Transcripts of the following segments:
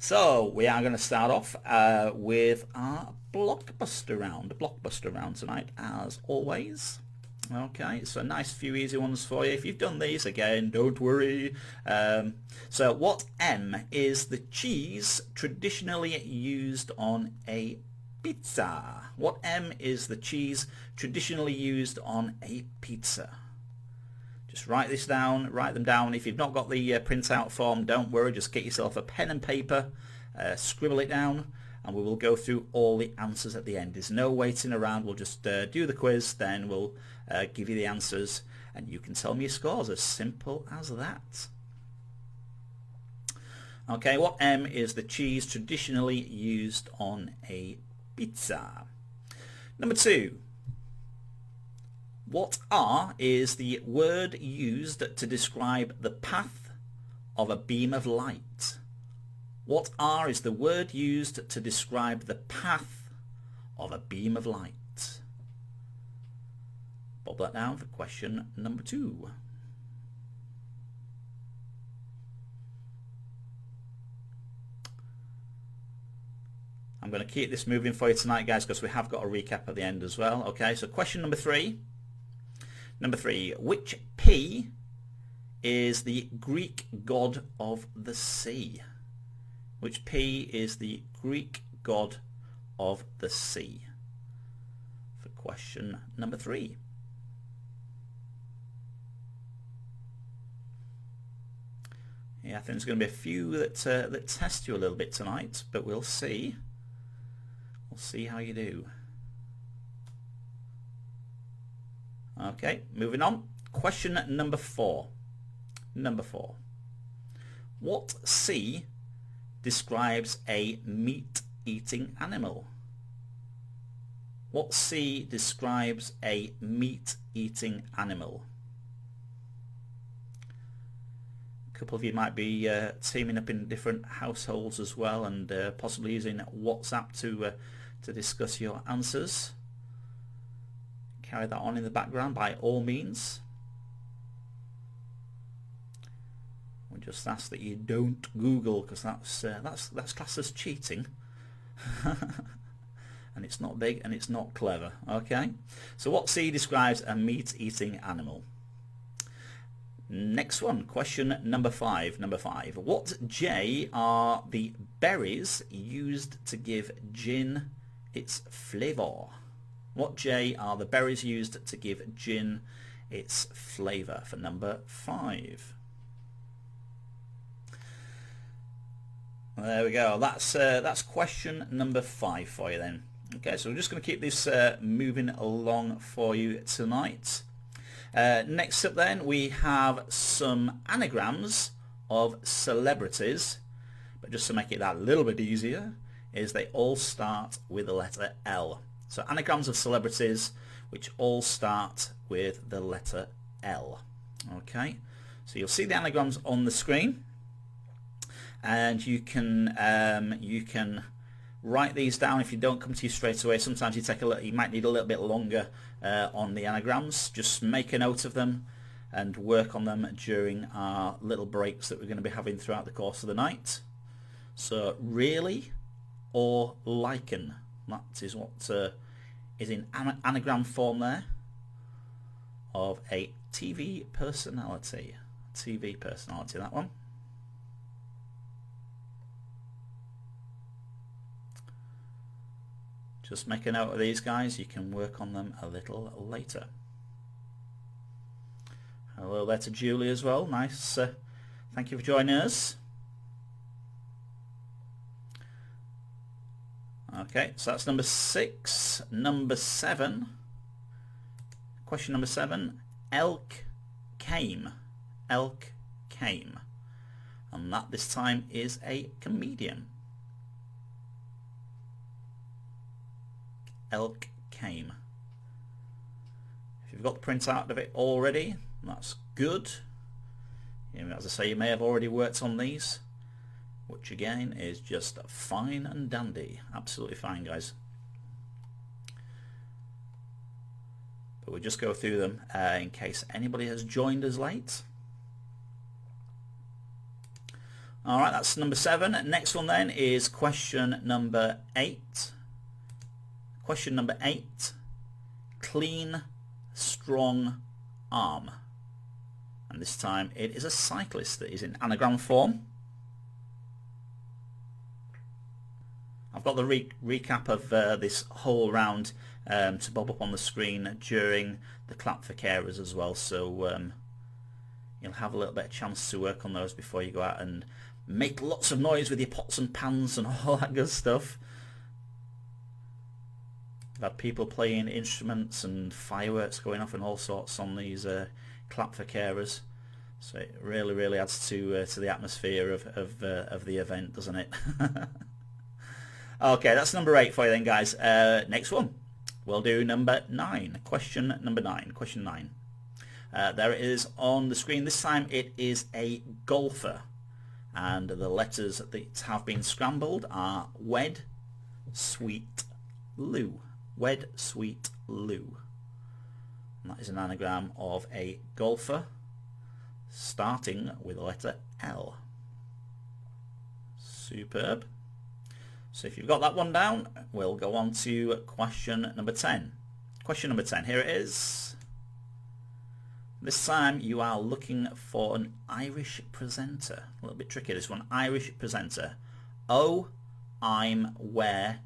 So we are going to start off with our Blockbuster Round tonight, as always. Okay, so nice few easy ones for you. If you've done these again, don't worry. So what M is the cheese traditionally used on a pizza? What M is the cheese traditionally used on a pizza? Just write them down. If you've not got the printout form, don't worry, just get yourself a pen and paper, scribble it down, and we will go through all the answers at the end. There's no waiting around. We'll just do the quiz, then we'll give you the answers, and you can tell me your scores. As simple as that. Okay, what M is the cheese traditionally used on a pizza? Number 2. What R is the word used to describe the path of a beam of light? What R is the word used to describe the path of a beam of light? Pop that down for question number 2. I'm going to keep this moving for you tonight, guys, because we have got a recap at the end as well. Okay, so question number 3. Number 3, which P is the Greek god of the sea? Which P is the Greek god of the sea? For question number 3. Yeah, I think there's going to be a few that test you a little bit tonight, but we'll see. We'll see how you do. Okay, moving on. Question number 4. Number 4. What C describes a meat-eating animal? What C describes a meat-eating animal? A couple of you might be teaming up in different households as well, and possibly using WhatsApp to discuss your answers. Carry that on in the background by all means. We just ask that you don't Google, because that's classed as cheating, and it's not big and it's not clever. Okay, so what C describes a meat-eating animal? Next one, question number 5. Number 5. What J are the berries used to give gin its flavour? What J are the berries used to give gin its flavour? For number 5. There we go. That's question number 5 for you then. Okay, so we're just going to keep this moving along for you tonight. Next up then, we have some anagrams of celebrities, but just to make it that little bit easier, is they all start with the letter L. So anagrams of celebrities which all start with the letter L. Okay, so you'll see the anagrams on the screen, and you can write these down if you don't come to you straight away. Sometimes you might need a little bit longer on the anagrams. Just make a note of them and work on them during our little breaks that we're going to be having throughout the course of the night. So really or lichen. That is what is in anagram form there of a TV personality. TV personality, that one. Just make a note of these guys. You can work on them a little later. Hello there to Julie as well. Nice. Thank you for joining us. Okay, so that's number 6. Number 7. Question number 7. Elk came. Elk came. And that this time is a comedian. Elk came. If you've got the printout of it already, that's good. As I say, you may have already worked on these, which again is just fine and dandy. Absolutely fine, guys. But we'll just go through them in case anybody has joined us late. Alright, that's number 7. Next one then is question number 8. Question number 8. Clean, strong arm. And this time it is a cyclist that is in anagram form. I've got the recap of this whole round to bob up on the screen during the clap for carers as well, so you'll have a little bit of chance to work on those before you go out and make lots of noise with your pots and pans and all that good stuff. I've had people playing instruments and fireworks going off and all sorts on these clap for carers, so it really adds to the atmosphere of the event, doesn't it? Okay, that's number 8 for you then, guys. Next one, we'll do number 9. Question number 9. Question 9. There it is on the screen. This time it is a golfer, and the letters that have been scrambled are wed, sweet, loo. Wed, sweet, loo. And that is an anagram of a golfer starting with the letter L. Superb. So if you've got that one down, we'll go on to question number 10. Question number 10, here it is. This time you are looking for an Irish presenter. A little bit tricky, this one. Irish presenter. O, I'm, where,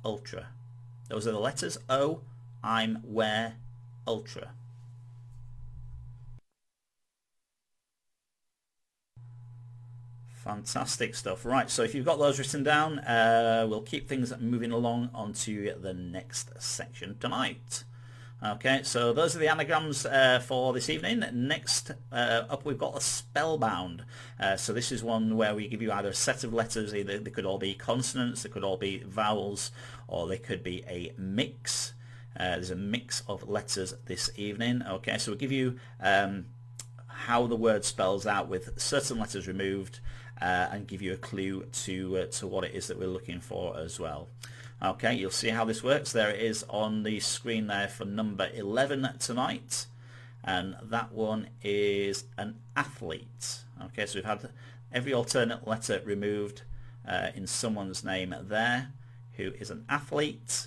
ultra. Those are the letters. O, I'm, where, ultra. Fantastic stuff. Right, so if you've got those written down, we'll keep things moving along onto the next section tonight. Okay, so those are the anagrams for this evening. Next up we've got a Spellbound. So this is one where we give you either a set of letters, either they could all be consonants, they could all be vowels, or they could be a mix. There's a mix of letters this evening. Okay, so we'll give you how the word spells out with certain letters removed, and give you a clue to what it is that we're looking for as well. Okay, you'll see how this works. There it is on the screen there for number 11 tonight, and that one is an athlete. Okay, so we've had every alternate letter removed in someone's name there, who is an athlete.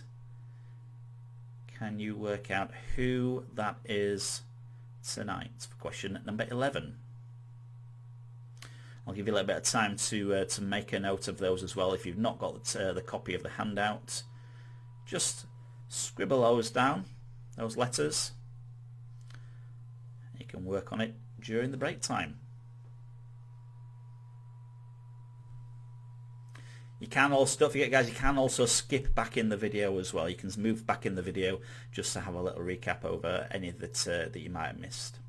Can you work out who that is tonight for question number 11? I'll give you a little bit of time to make a note of those as well. If you've not got the copy of the handout, just scribble those down, those letters. You can work on it during the break time. You can also, don't forget guys, you can also skip back in the video as well. You can move back in the video just to have a little recap over any that you might have missed.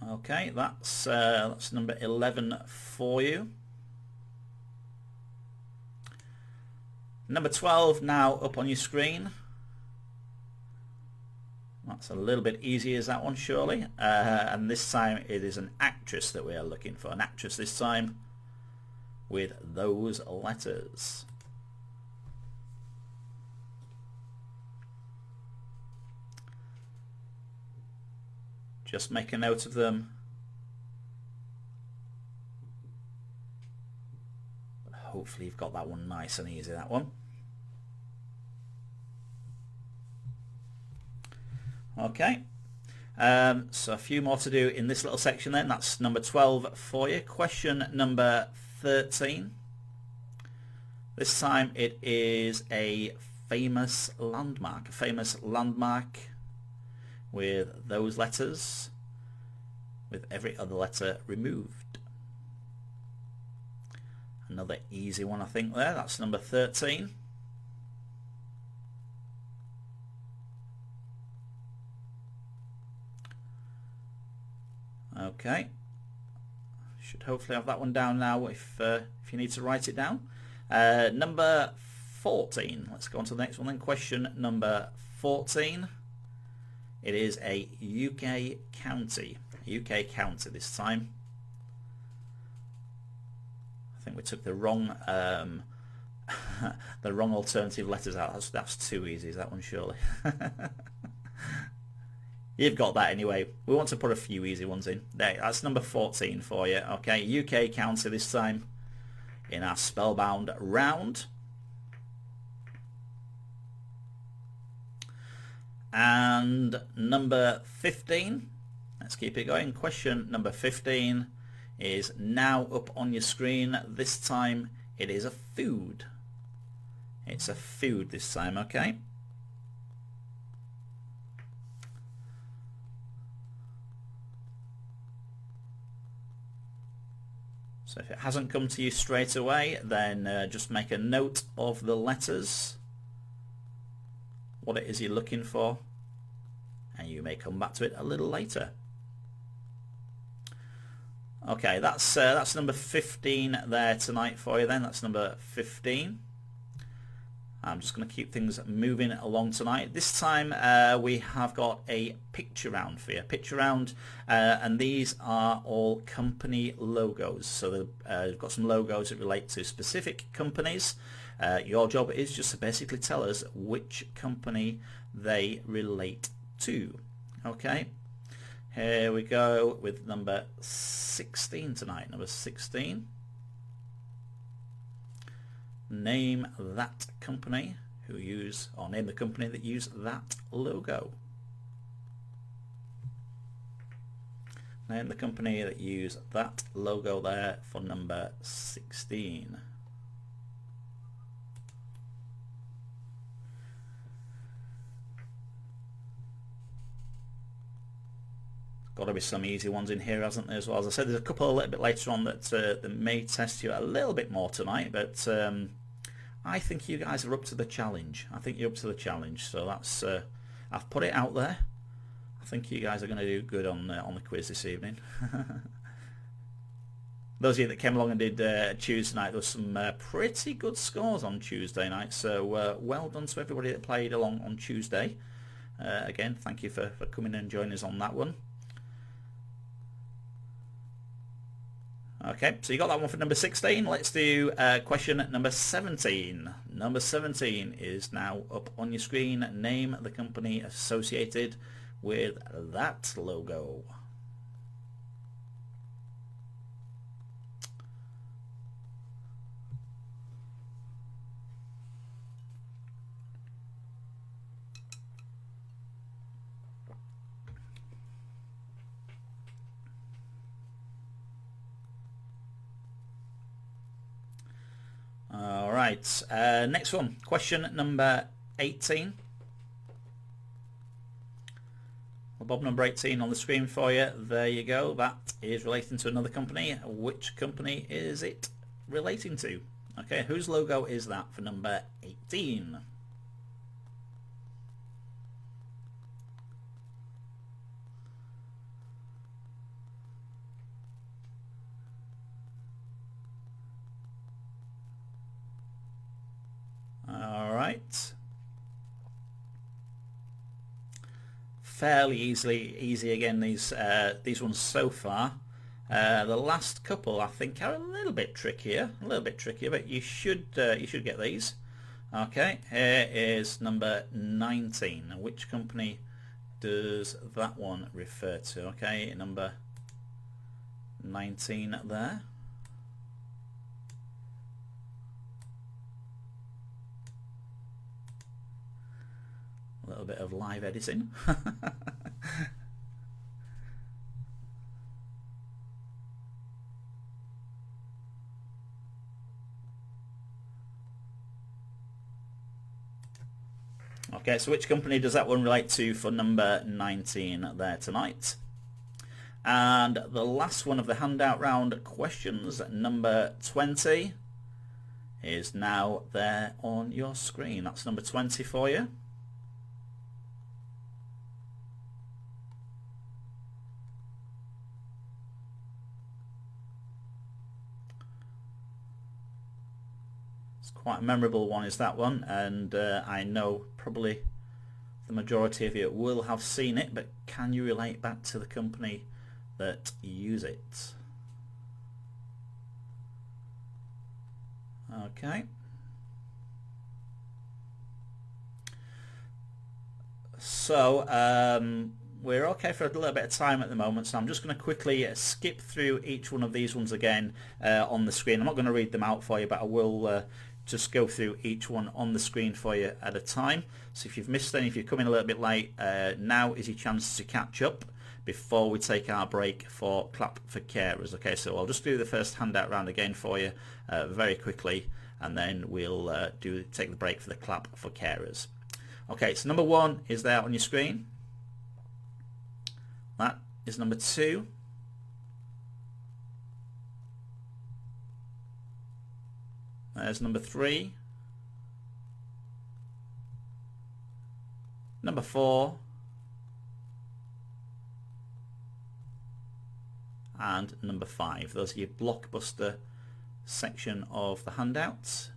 Okay, that's number 11 for you. Number 12 now up on your screen. That's a little bit easier as that one, surely. And this time it is an actress that we are looking for. An actress this time with those letters. Just make a note of them. Hopefully you've got that one nice and easy, that one. Okay, so a few more to do in this little section then. That's number 12 for you. Question number 13. This time it is a famous landmark. A famous landmark with those letters, with every other letter removed. Another easy one I think there. That's number 13. Okay, should hopefully have that one down now if you need to write it down. Number 14. Let's go on to the next one then. Question number 14. It is a UK county. UK county this time. I think we took the wrong the wrong alternative letters out. That's too easy, is that one, surely? You've got that anyway. We want to put a few easy ones in. There, that's number 14 for you. Okay, UK county this time in our Spellbound round. And number 15, let's keep it going. Question number 15 is now up on your screen. This time it is a food. It's a food this time, okay? So if it hasn't come to you straight away, then just make a note of the letters, what it is you're looking for, and you may come back to it a little later. Okay, that's number 15 there tonight for you then. That's number 15. I'm just going to keep things moving along tonight. This time we have got a picture round for you. Picture round, and these are all company logos. So we've got some logos that relate to specific companies. Your job is just to basically tell us which company they relate to. Okay, here we go with number 16 tonight. Number 16. Name that company who use, or name the company that use that logo. Name the company that use that logo there for number 16. Got to be some easy ones in here, hasn't there, as well? As I said, there's a couple a little bit later on that may test you a little bit more tonight, but I think you guys are up to the challenge. I think you're up to the challenge, so that's I've put it out there. I think you guys are going to do good on the quiz this evening. Those of you that came along and did Tuesday night, there was some pretty good scores on Tuesday night, so well done to everybody that played along on Tuesday. Again, thank you for coming and joining us on that one. Okay, so you got that one for number 16. Let's do question number 17. Number 17 is now up on your screen. Name the company associated with that logo. All right, next one, question number 18. Well, Bob, number 18 on the screen for you. There you go. That is relating to another company. Which company is it relating to? Okay, whose logo is that for number 18? All right. Fairly easy again, these ones so far. The last couple I think are a little bit trickier, but you should get these. Okay, here is number 19. Which company does that one refer to? Okay, number 19 there. A little bit of live editing. Okay, so which company does that one relate to for number 19 there tonight? And the last one of the handout round questions, number 20, is now there on your screen. That's number 20 for you. Quite a memorable one is that one, and I know probably the majority of you will have seen it, but can you relate back to the company that use it? Okay. So we're okay for a little bit of time at the moment, so I'm just going to quickly skip through each one of these ones again on the screen. I'm not going to read them out for you, but I will just go through each one on the screen for you at a time. So if you've missed any, if you're coming a little bit late, now is your chance to catch up before we take our break for Clap for Carers. Okay, so I'll just do the first handout round again for you very quickly, and then we'll take the break for the Clap for Carers. Okay, so number 1 is there on your screen. That is number 2. There's number 3. Number 4. And number 5. Those are your Blockbuster section of the handouts.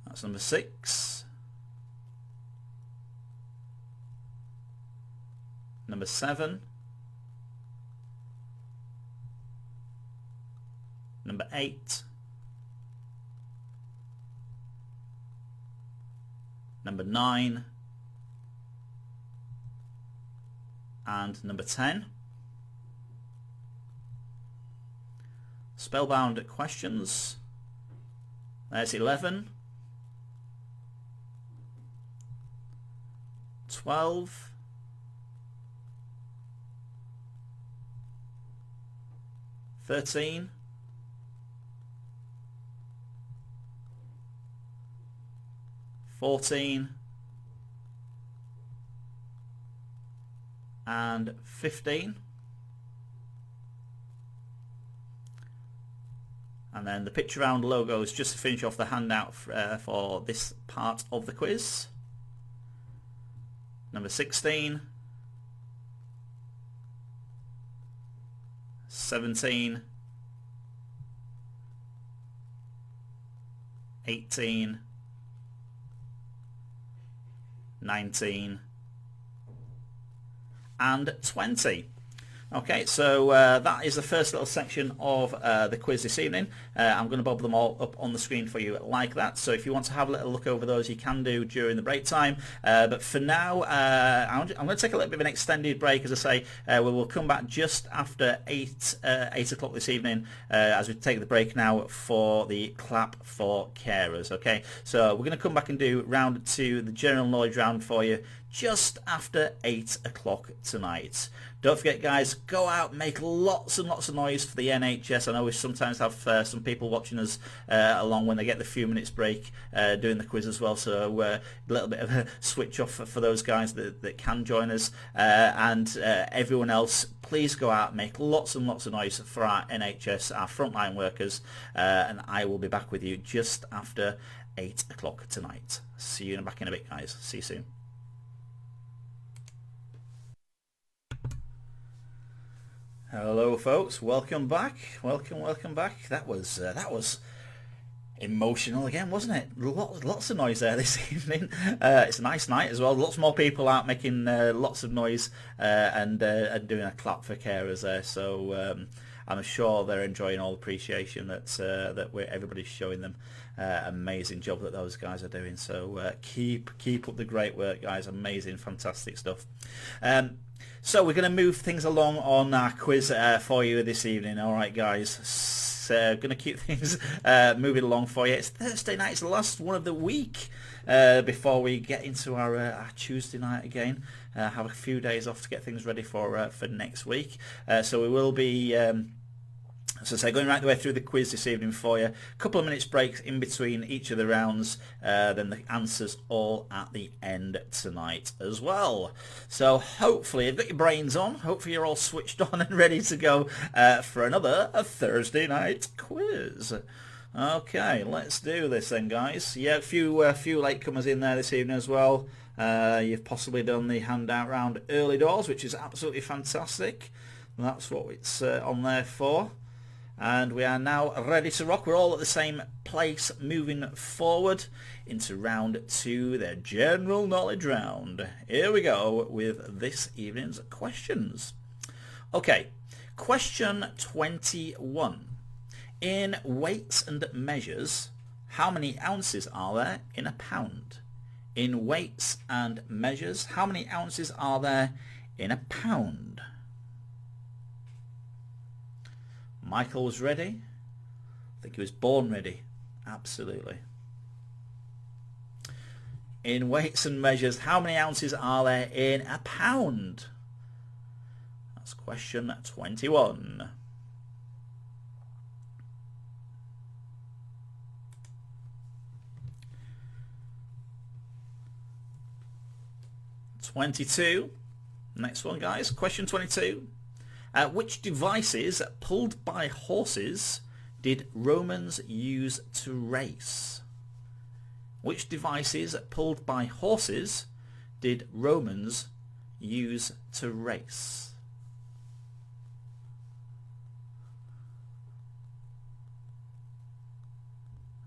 That's number 6. Number 7. Number 8. Number 9. And number 10. Spellbound questions. There's 11. 12. 13. 14. And 15. And then the picture round logos just to finish off the handout for this part of the quiz. Number 16. 17. 18. 19. And 20. Okay, so that is the first little section of the quiz this evening. I'm going to bob them all up on the screen for you like that. So if you want to have a little look over those, you can do during the break time. But for now, I'm going to take a little bit of an extended break, as I say. We will come back just after 8 o'clock this evening as we take the break now for the Clap for Carers. Okay, so we're going to come back and do round 2, the general knowledge round for you, just after 8 o'clock tonight. Don't forget, guys, go out, make lots and lots of noise for the NHS. I know we sometimes have some people watching us along when they get the few minutes break doing the quiz as well, so a little bit of a switch off for those guys that can join us. And everyone else, please go out, make lots and lots of noise for our NHS, our frontline workers, and I will be back with you just after 8 o'clock tonight. See you back in a bit, guys. See you soon. Hello folks, welcome back. Welcome back. That was emotional again, wasn't it? Lots of noise there this evening. It's a nice night as well. Lots more people out making lots of noise and doing a clap for carers there. So I'm sure they're enjoying all the appreciation that everybody's showing them. Amazing job that those guys are doing. So keep up the great work, guys. Amazing, fantastic stuff. So we're going to move things along on our quiz for you this evening. All right, guys. So going to keep things moving along for you. It's Thursday night. It's the last one of the week before we get into our Tuesday night again. Have a few days off to get things ready for next week. So we will be... So I say, going right the way through the quiz this evening for you. A couple of minutes breaks in between each of the rounds, then the answers all at the end tonight as well. So hopefully you've got your brains on, hopefully you're all switched on and ready to go for another Thursday night quiz. Okay, let's do this then, guys. Yeah, a few latecomers in there this evening as well. You've possibly done the handout round early doors, which is absolutely fantastic. That's what it's on there for. And we are now ready to rock. We're all at the same place moving forward into round 2, the general knowledge round. Here we go with this evening's questions. Okay, question 21. In weights and measures, how many ounces are there in a pound? In weights and measures, how many ounces are there in a pound? Michael was ready. I think he was born ready. Absolutely. In weights and measures, how many ounces are there in a pound? That's question 21. Next one, guys. Question 22. Which devices pulled by horses did Romans use to race? Which devices pulled by horses did Romans use to race?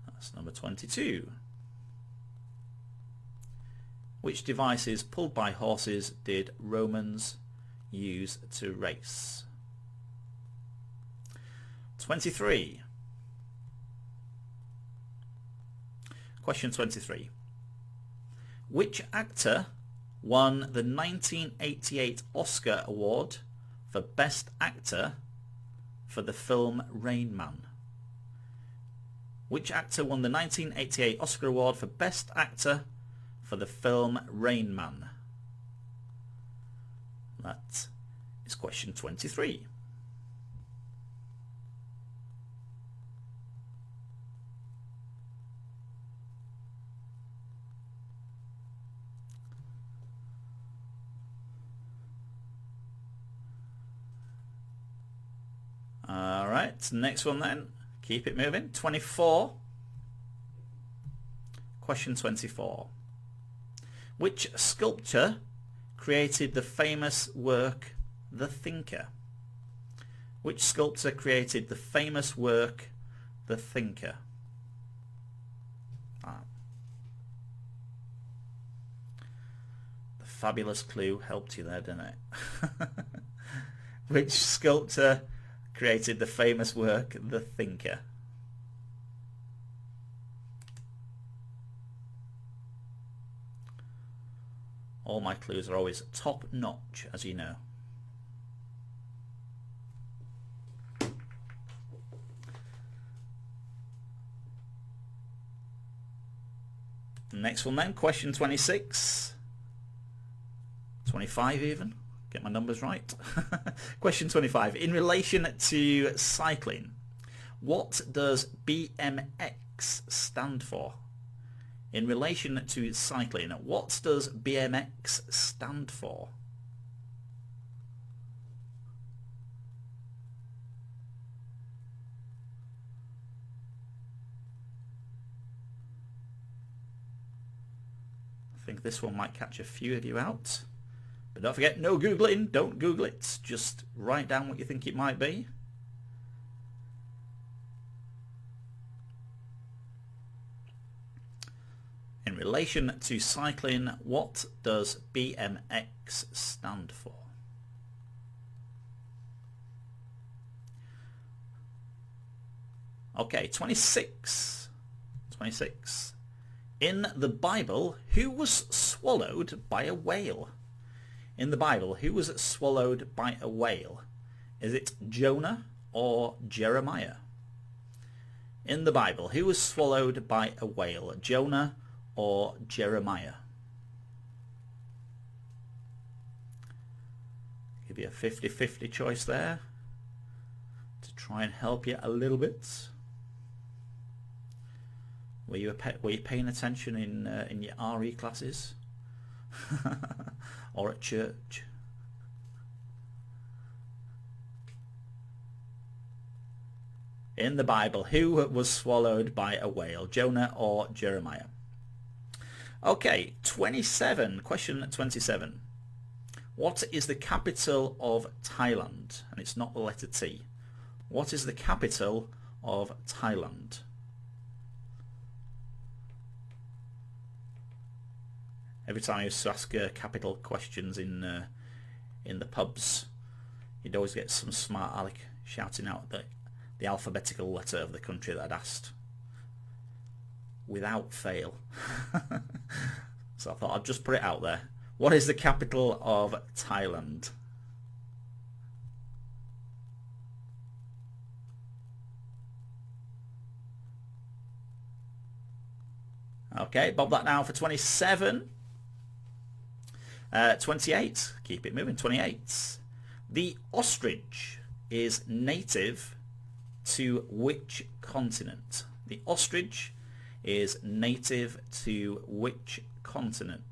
That's number 22. Which devices pulled by horses did Romans use to race? 23. Question 23. Which actor won the 1988 Oscar Award for Best Actor for the film Rain Man? Which actor won the 1988 Oscar Award for Best Actor for the film Rain Man? That is question 23. Alright, next one then. Keep it moving. 24. Question 24. Which sculptor created the famous work The Thinker? Which sculptor created the famous work The Thinker? The fabulous clue helped you there, didn't it? Which sculptor created the famous work The Thinker? All my clues are always top notch, as you know. Next one then, question 26. 25 even. Get my numbers right. Question 25. In relation to cycling, what does BMX stand for? In relation to cycling, what does BMX stand for? I think this one might catch a few of you out. But don't forget, no Googling. Don't Google it. Just write down what you think it might be. In relation to cycling, what does BMX stand for? Okay, 26. 26. In the Bible, who was swallowed by a whale? In the Bible, who was swallowed by a whale? Is it Jonah or Jeremiah? In the Bible, who was swallowed by a whale? Jonah or Jeremiah? Give you a 50-50 choice there to try and help you a little bit. Were you paying attention in your RE classes or at church? In the Bible, who was swallowed by a whale? Jonah or Jeremiah? Okay, 27. Question 27. What is the capital of Thailand? And it's not the letter T. What is the capital of Thailand? Every time I used to ask capital questions in the pubs, you'd always get some smart aleck shouting out the alphabetical letter of the country that I'd asked. Without fail. So I thought I'd just put it out there. What is the capital of Thailand? Okay, bob that down for 27. 28. Keep it moving. 28. The ostrich is native to which continent? The ostrich is native to which continent?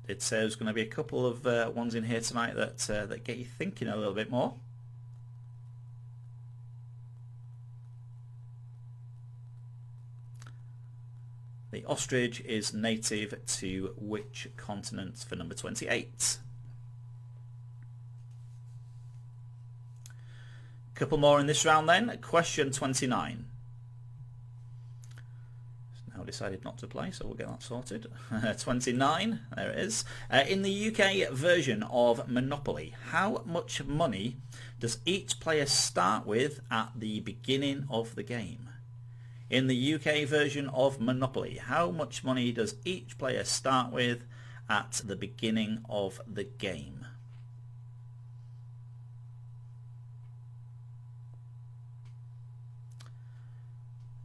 It says there's going to be a couple of ones in here tonight that get you thinking a little bit more. The ostrich is native to which continent for number 28? Couple more in this round then. Question 29. It's now decided not to play, so we'll get that sorted. 29, there it is. In the UK version of Monopoly, how much money does each player start with at the beginning of the game? In the UK version of Monopoly, how much money does each player start with at the beginning of the game?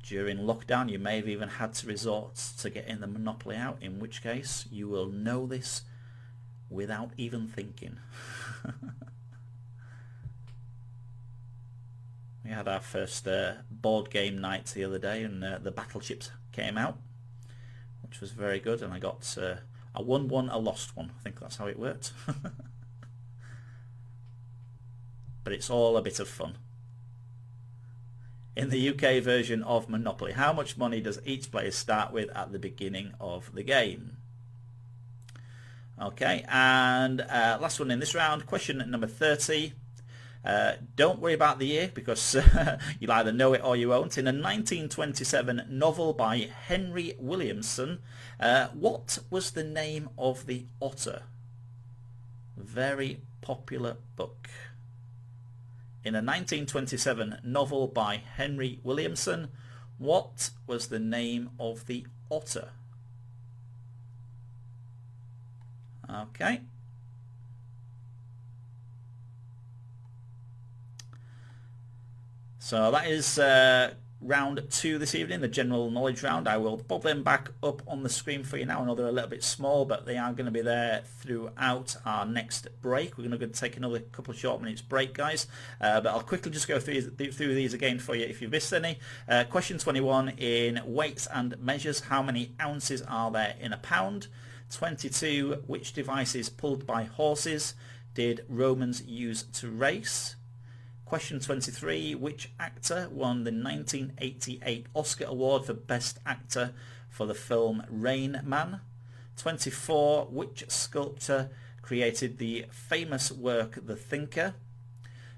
During lockdown, you may have even had to resort to getting the Monopoly out, in which case you will know this without even thinking. We had our first board game night the other day, and the battleships came out, which was very good, and I got I won one, I lost one. I think that's how it worked. But it's all a bit of fun. In the UK version of Monopoly, how much money does each player start with at the beginning of the game? Okay, and last one in this round, question number 30. Don't worry about the year, because you'll either know it or you won't. In a 1927 novel by Henry Williamson, what was the name of the otter? Very popular book. In a 1927 novel by Henry Williamson, what was the name of the otter? Okay. So that is round 2 this evening, the general knowledge round. I will pop them back up on the screen for you now. I know they're a little bit small, but they are going to be there throughout our next break. We're going to take another couple of short minutes break, guys. But I'll quickly just go through these again for you if you've missed any. Question 21, in weights and measures, how many ounces are there in a pound? 22, which devices pulled by horses did Romans use to race? Question 23, which actor won the 1988 Oscar Award for Best Actor for the film Rain Man? 24, which sculptor created the famous work The Thinker?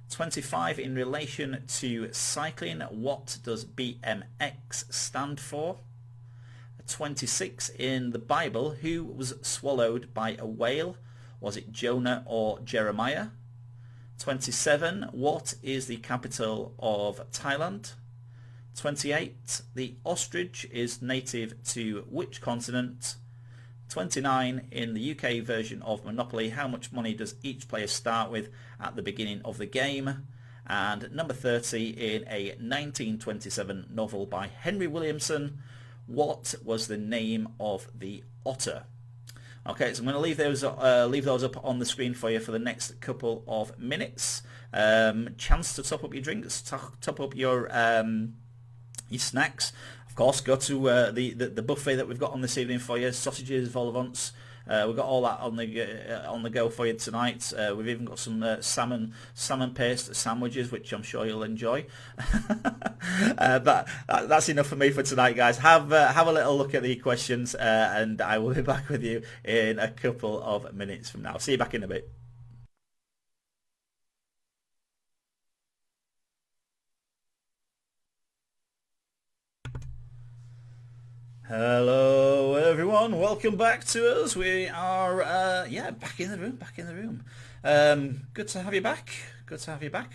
25, in relation to cycling, what does BMX stand for? 26, in the Bible, who was swallowed by a whale? Was it Jonah or Jeremiah? 27, what is the capital of Thailand? 28, the ostrich is native to which continent? 29, in the UK version of Monopoly, how much money does each player start with at the beginning of the game? And number 30, in a 1927 novel by Henry Williamson, what was the name of the otter? Okay, so I'm going to leave those up on the screen for you for the next couple of minutes. Chance to top up your drinks, top up your snacks. Of course, go to the buffet that we've got on this evening for you. Sausages, vol au vents. We've got all that on the go for you tonight. We've even got some salmon paste sandwiches, which I'm sure you'll enjoy. But that's enough for me for tonight, guys. Have a little look at the questions, and I will be back with you in a couple of minutes from now. See you back in a bit. Hello everyone, welcome back to us. We are yeah, back in the room. Good to have you back.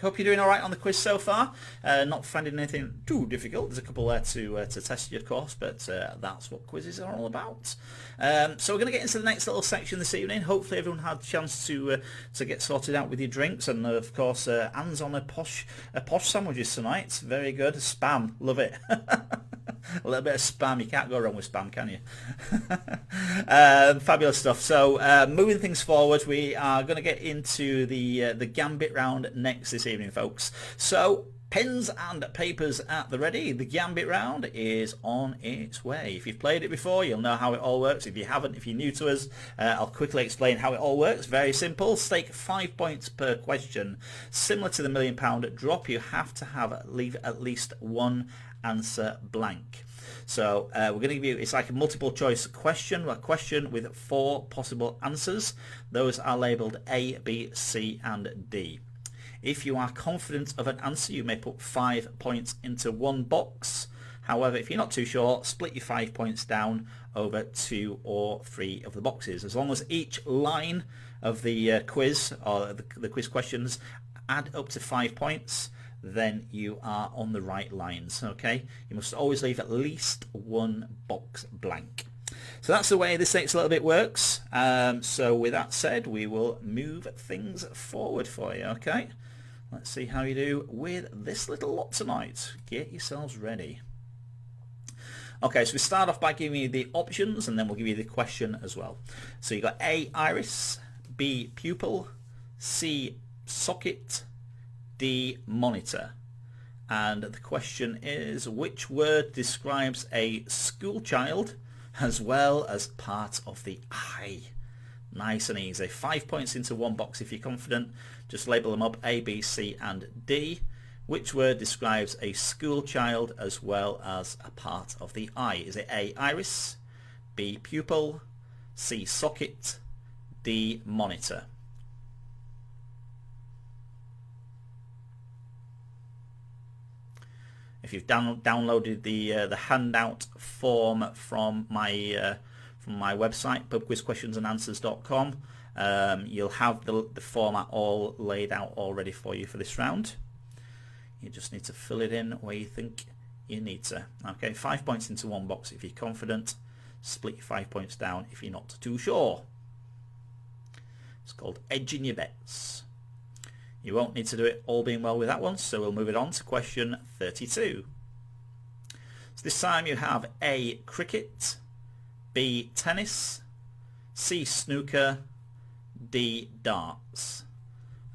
Hope you're doing all right on the quiz so far. Not finding anything too difficult. There's a couple there to test you, of course, but that's what quizzes are all about. So we're going to get into the next little section this evening. Hopefully everyone had a chance to get sorted out with your drinks, and of course Anne's on a posh sandwiches tonight. Very good. Spam, love it. A little bit of spam, you can't go wrong with spam, can you? Fabulous stuff. So moving things forward, we are going to get into the Gambit round next this evening, folks. So pens and papers at the ready. The Gambit round is on its way. If you've played it before, you'll know how it all works. If you haven't, if you're new to us, I'll quickly explain how it all works. Very simple. Stake 5 points per question. Similar to the £1 million drop, you have to leave at least one answer blank. So we're going to give you, it's like a multiple choice question, a question with 4 possible answers. Those are labelled A, B, C and D. If you are confident of an answer, you may put 5 points into one box. However, if you're not too sure, split your 5 points down over 2 or 3 of the boxes. As long as each line of the quiz, or the quiz questions, add up to 5 points, then you are on the right lines. Okay, you must always leave at least one box blank. So that's the way this next little bit works. So with that said, we will move things forward for you. Okay, let's see how you do with this little lot tonight. Get yourselves ready. Okay, so we start off by giving you the options, and then we'll give you the question as well. So you got A, iris, B, pupil, C, socket, D, monitor. And the question is, which word describes a school child as well as part of the eye? Nice and easy. 5 points into one box if you're confident. Just label them up A, B, C and D. Which word describes a school child as well as a part of the eye? Is it A, iris, B, pupil, C, socket, D, monitor? If you've downloaded the handout form from my website, pubquizquestionsandanswers.com, you'll have the format all laid out already for you for this round. You just need to fill it in where you think you need to. Okay, 5 points into one box if you're confident. Split your 5 points down if you're not too sure. It's called edging your bets. You won't need to do it all being well with that one, so we'll move it on to question 32. So this time you have A, cricket, B, tennis, C, snooker, D, darts.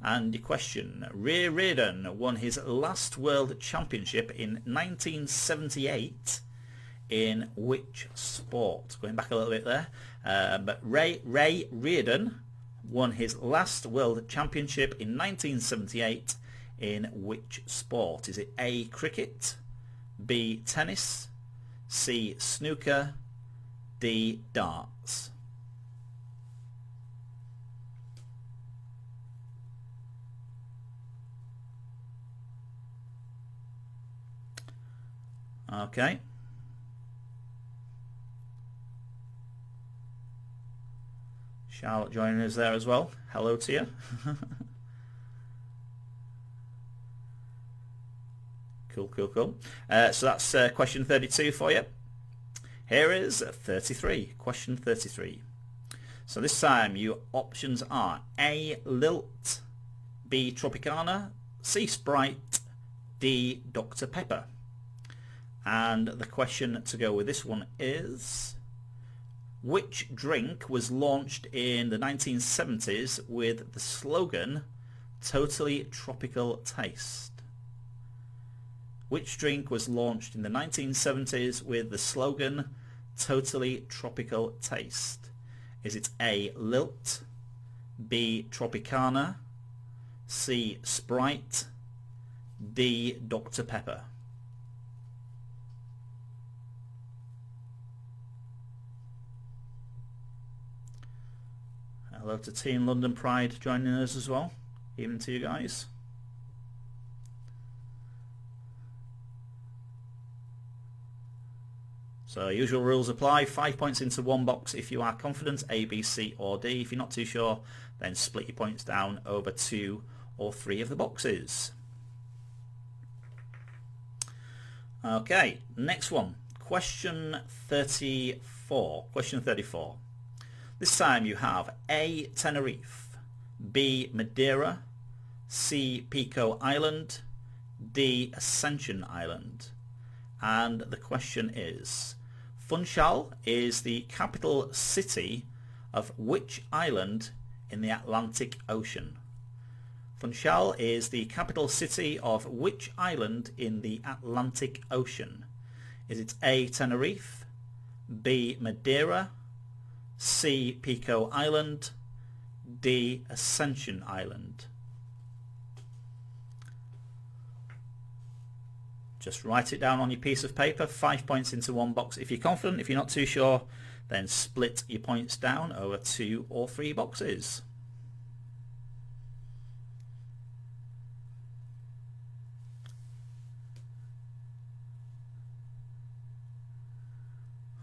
And your question, Ray Reardon won his last World Championship in 1978 in which sport? Going back a little bit there, but Ray Reardon won his last World Championship in 1978 in which sport? Is it A, cricket, B, tennis, C, snooker, D, darts? Okay. Charlotte joining us there as well. Hello to you. Cool. So that's question 32 for you. Here is 33. Question 33. So this time your options are A, Lilt, B, Tropicana, C, Sprite, D, Dr. Pepper. And the question to go with this one is, which drink was launched in the 1970s with the slogan "Totally Tropical Taste"? Which drink was launched in the 1970s with the slogan "Totally Tropical Taste"? Is it A, Lilt, B, Tropicana, C, Sprite, D, Dr. Pepper? Hello to Team London Pride joining us as well. Evening to you guys. So usual rules apply. 5 points into one box if you are confident, A, B, C or D. If you're not too sure, then split your points down over 2 or 3 of the boxes. Okay, next one. Question 34. Question 34. This time you have A, Tenerife, B, Madeira, C, Pico Island, D, Ascension Island. And the question is, Funchal is the capital city of which island in the Atlantic Ocean? Funchal is the capital city of which island in the Atlantic Ocean? Is it A, Tenerife, B, Madeira, C, Pico Island, D, Ascension Island? Just write it down on your piece of paper. 5 points into one box if you're confident. If you're not too sure, then split your points down over 2 or 3 boxes.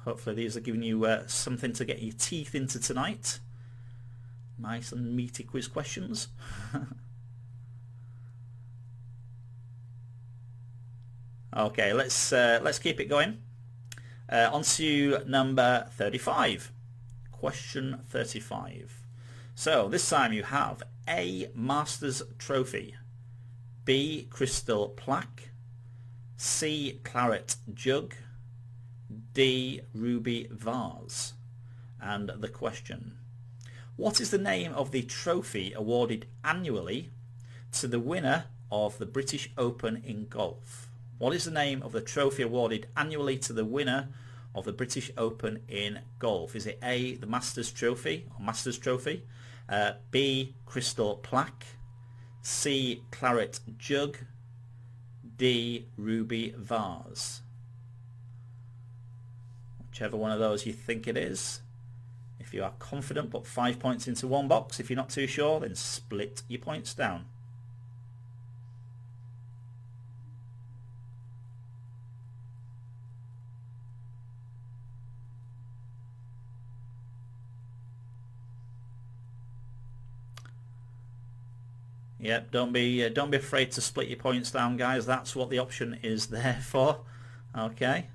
Hopefully these are giving you something to get your teeth into tonight. Nice and meaty quiz questions. Okay, let's keep it going. On to number 35. Question 35. So this time you have A, Masters Trophy, B, Crystal Plaque, C, Claret Jug, D, Ruby Vase. And the question, what is the name of the trophy awarded annually to the winner of the British Open in golf? What is the name of the trophy awarded annually to the winner of the British Open in golf? Is it A, the Masters Trophy or Masters Trophy, B, Crystal Plaque, C, Claret Jug, D, Ruby Vase? Whichever one of those you think it is. If you are confident, put 5 points into one box. If you're not too sure, then split your points down. Yep, don't be afraid to split your points down, guys. That's what the option is there for. Okay.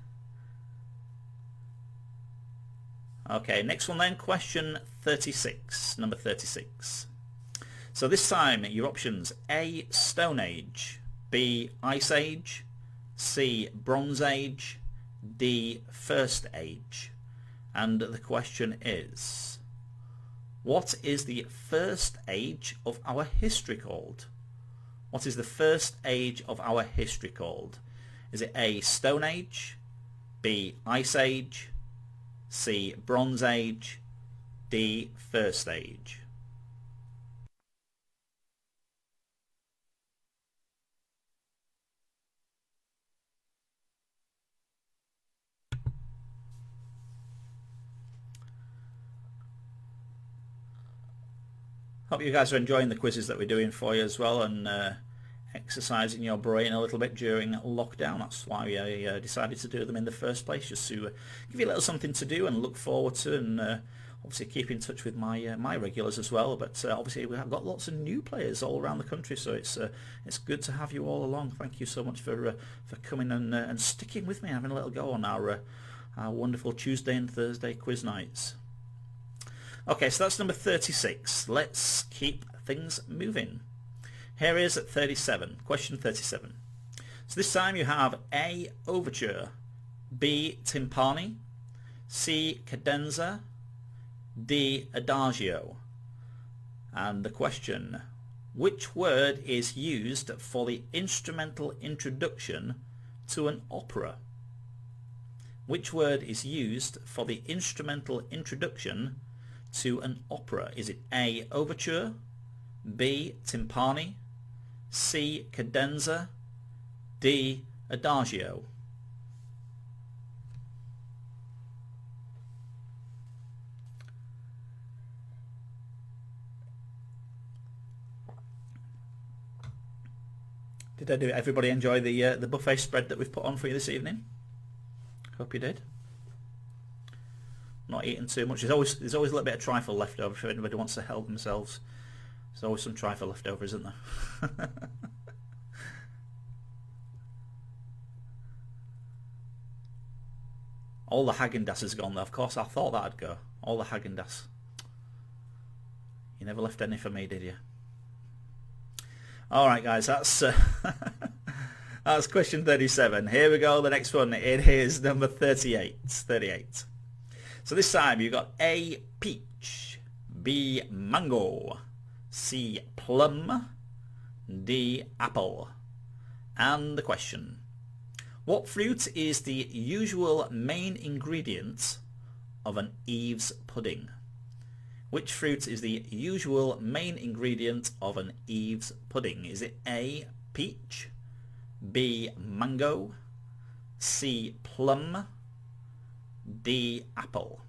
Okay, next one then, question 36, number 36. So this time your options: A, Stone Age, B, Ice Age, C, Bronze Age, D, First Age. And the question is, what is the first age of our history called? What is the first age of our history called? Is it A, Stone Age, B, Ice Age, C, Bronze Age, D, First Age? Hope you guys are enjoying the quizzes that we're doing for you as well, and exercising your brain a little bit during lockdown. That's why we decided to do them in the first place, just to give you a little something to do and look forward to, and obviously keep in touch with my regulars as well. But obviously we have got lots of new players all around the country, so it's good to have you all along. Thank you so much for coming and sticking with me, having a little go on our wonderful Tuesday and Thursday quiz nights. Okay, so that's number 36. Let's keep things moving. Here is at 37, question 37. So this time you have A, Overture, B, Timpani, C, Cadenza, D, Adagio. And the question, which word is used for the instrumental introduction to an opera? Which word is used for the instrumental introduction to an opera? Is it A, Overture, B, Timpani, C, Cadenza, D, Adagio? Did everybody enjoy the buffet spread that we've put on for you this evening? Hope you did. Not eating too much. There's always a little bit of trifle left over if anybody wants to help themselves. There's always some trifle left over, isn't there? All the Häagen-Dazs has gone though. Of course, I thought that'd go. All the Häagen-Dazs. You never left any for me, did you? All right, guys. That's that's question 37. Here we go. The next one. It is number 38. 38. So this time you've got A, peach, B, mango, C, plum, D, apple. And the question: what fruit is the usual main ingredient of an Eve's pudding? Which fruit is the usual main ingredient of an Eve's pudding? Is it A, peach, B, mango, C, plum, D, apple?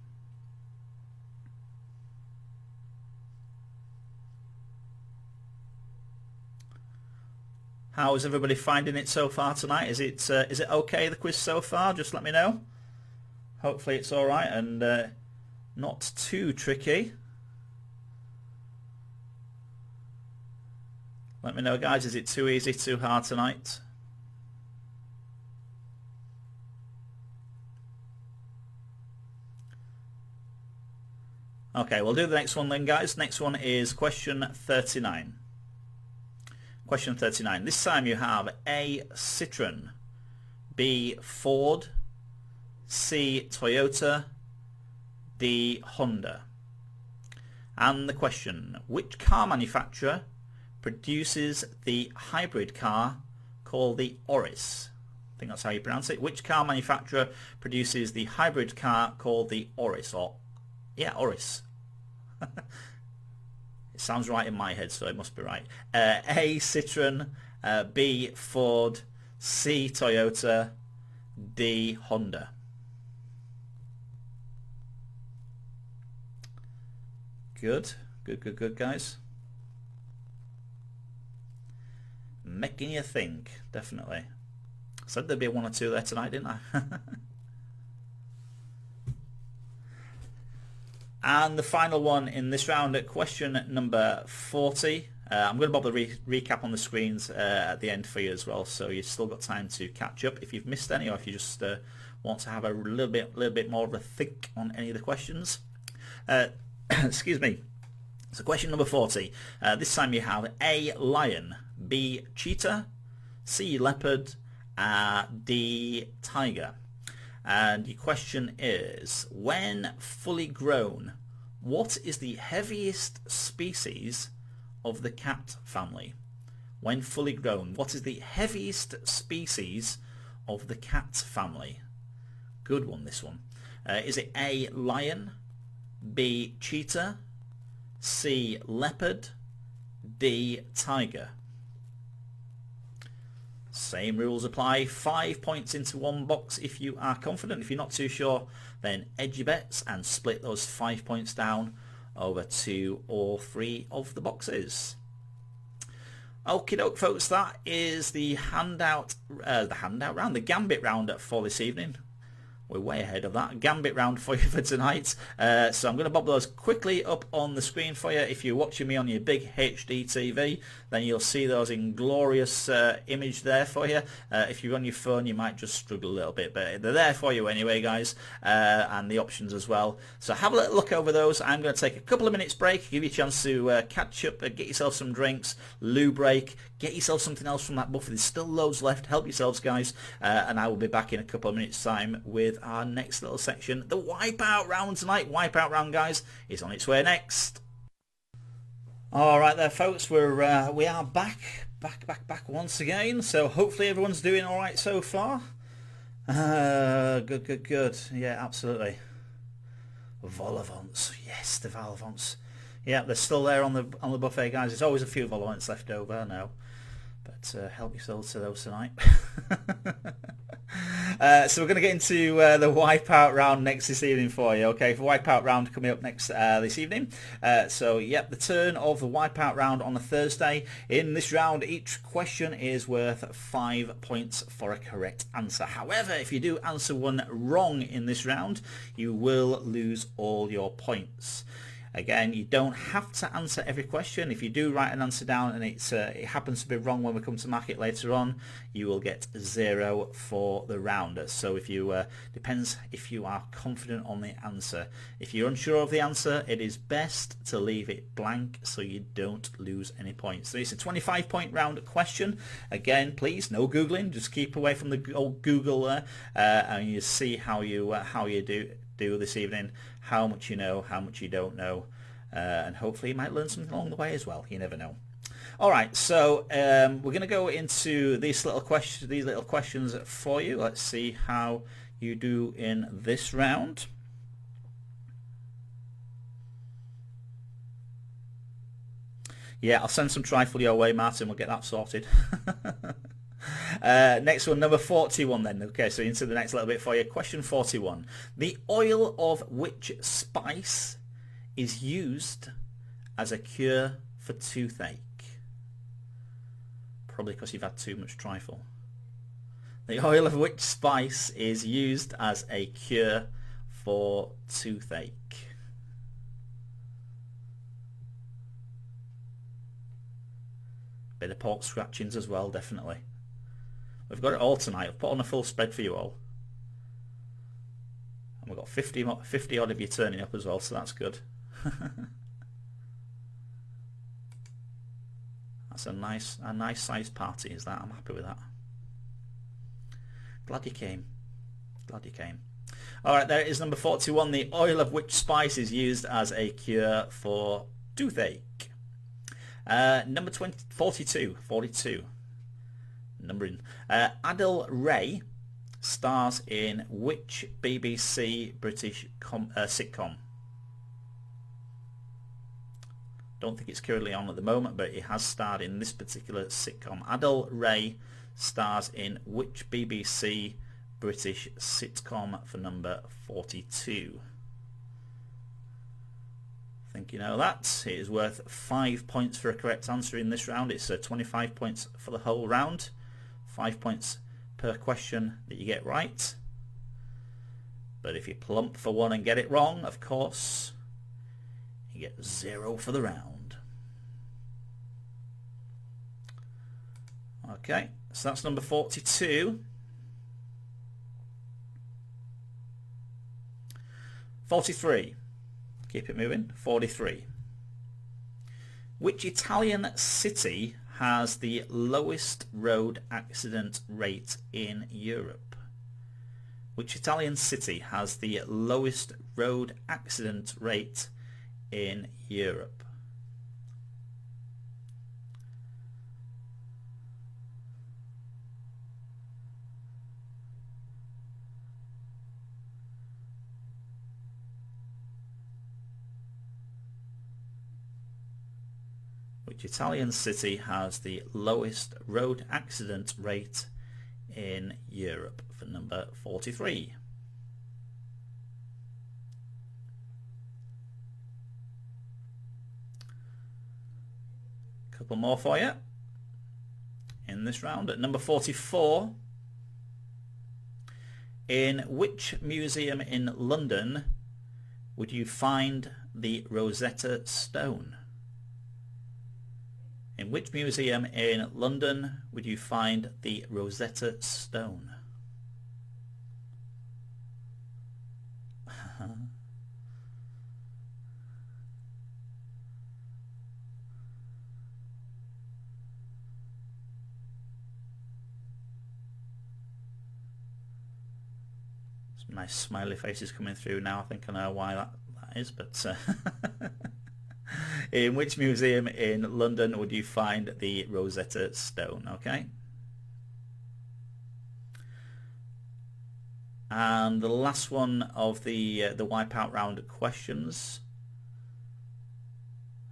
How is everybody finding it so far tonight? Is it okay, the quiz so far? Just let me know. Hopefully it's all right and not too tricky. Let me know, guys. Is it too easy, too hard tonight? Okay, we'll do the next one then, guys. Next one is question 39. Question 39. This time you have A, Citroen, B, Ford, C, Toyota, D, Honda. And the question: which car manufacturer produces the hybrid car called the Oris? I think that's how you pronounce it. Which car manufacturer produces the hybrid car called the Oris? Or, yeah, Oris. It sounds right in my head, so it must be right. A, Citroen, B, Ford, C, Toyota, D, Honda. Good, guys. Making you think, definitely. I said there'd be one or two there tonight, didn't I? And the final one in this round, at question number 40. I'm going to bob the recap on the screens at the end for you as well, so you've still got time to catch up if you've missed any, or if you just want to have a little bit more of a think on any of the questions. Excuse me. So question number 40. This time you have A, lion, B, cheetah, C, leopard, D, tiger. And your question is: when fully grown, what is the heaviest species of the cat family? When fully grown, what is the heaviest species of the cat family? Good one, this one. Is it A, lion, B, cheetah, C, leopard, D, tiger? Same rules apply. 5 points into one box if you are confident. If you're not too sure, then edge your bets and split those 5 points down over 2 or 3 of the boxes. Okie doke, folks, that is the handout round, the Gambit round for this evening. We're way ahead of that. Gambit round for you for tonight. So I'm going to bob those quickly up on the screen for you. If you're watching me on your big HD TV, then you'll see those in glorious image there for you. If you're on your phone, you might just struggle a little bit, but they're there for you anyway, guys, and the options as well. So have a little look over those. I'm going to take a couple of minutes break, give you a chance to catch up, get yourself some drinks, loo break, get yourself something else from that buffet. There's still loads left. Help yourselves, guys, and I will be back in a couple of minutes' time with our next little section, the Wipeout Round tonight. Wipeout Round, guys, is on its way next. All right there, folks, we are back once again. So hopefully everyone's doing all right so far. Good. Yeah, absolutely. Vol-au-vents, yes, the vol-au-vents. Yeah, they're still there on the buffet, guys. There's always a few vol-au-vents left over, I know. But help yourselves to those tonight. So we're going to get into the Wipeout Round next this evening for you. Okay, for Wipeout Round coming up next this evening. So yep, the turn of the Wipeout Round on a Thursday. In this round, each question is worth 5 points for a correct answer. However, if you do answer one wrong in this round, you will lose all your points. Again, you don't have to answer every question. If you do write an answer down and it happens to be wrong when we come to mark it later on, you will get 0 for the round. So if you depends if you are confident on the answer. If you're unsure of the answer, it is best to leave it blank so you don't lose any points. So it's a 25-point round question. Again, please, no Googling. Just keep away from the old Google there, and you see how you do this evening, how much you know, how much you don't know, and hopefully you might learn something along the way as well. You never know. All right, so we're going to go into these little questions for you. Let's see how you do in this round. Yeah, I'll send some trifle your way, Martin. We'll get that sorted. Next one, number 41 then. Okay, so into the next little bit for you. Question 41. The oil of which spice is used as a cure for toothache? Probably because you've had too much trifle. The oil of which spice is used as a cure for toothache? Bit of pork scratchings as well, definitely. We've got it all tonight. I've put on a full spread for you all. And we've got 50 odd of you turning up as well, so that's good. That's a nice sized party, is that? I'm happy with that. Glad you came. Glad you came. Alright, there it is, number 41. The oil of which spice is used as a cure for toothache? Number 42. Numbering. Adele Ray stars in which BBC British sitcom? Don't think it's currently on at the moment, but it has starred in this particular sitcom. Adele Ray stars in which BBC British sitcom for number 42? I think you know that. It is worth 5 points for a correct answer in this round. It's 25 points for the whole round. 5 points per question that you get right. But if you plump for one and get it wrong, of course, you get 0 for the round. Okay, so that's number 42. 43. Keep it moving. 43. Which Italian city has the lowest road accident rate in Europe? Which Italian city has the lowest road accident rate in Europe? Which Italian city has the lowest road accident rate in Europe for number 43? Couple more for you in this round. At number 44, in which museum in London would you find the Rosetta Stone? In which museum in London would you find the Rosetta Stone? Some nice smiley faces coming through now. I think I know why that is, but in which museum in London would you find the Rosetta Stone? Okay. And the last one of the Wipeout Round questions.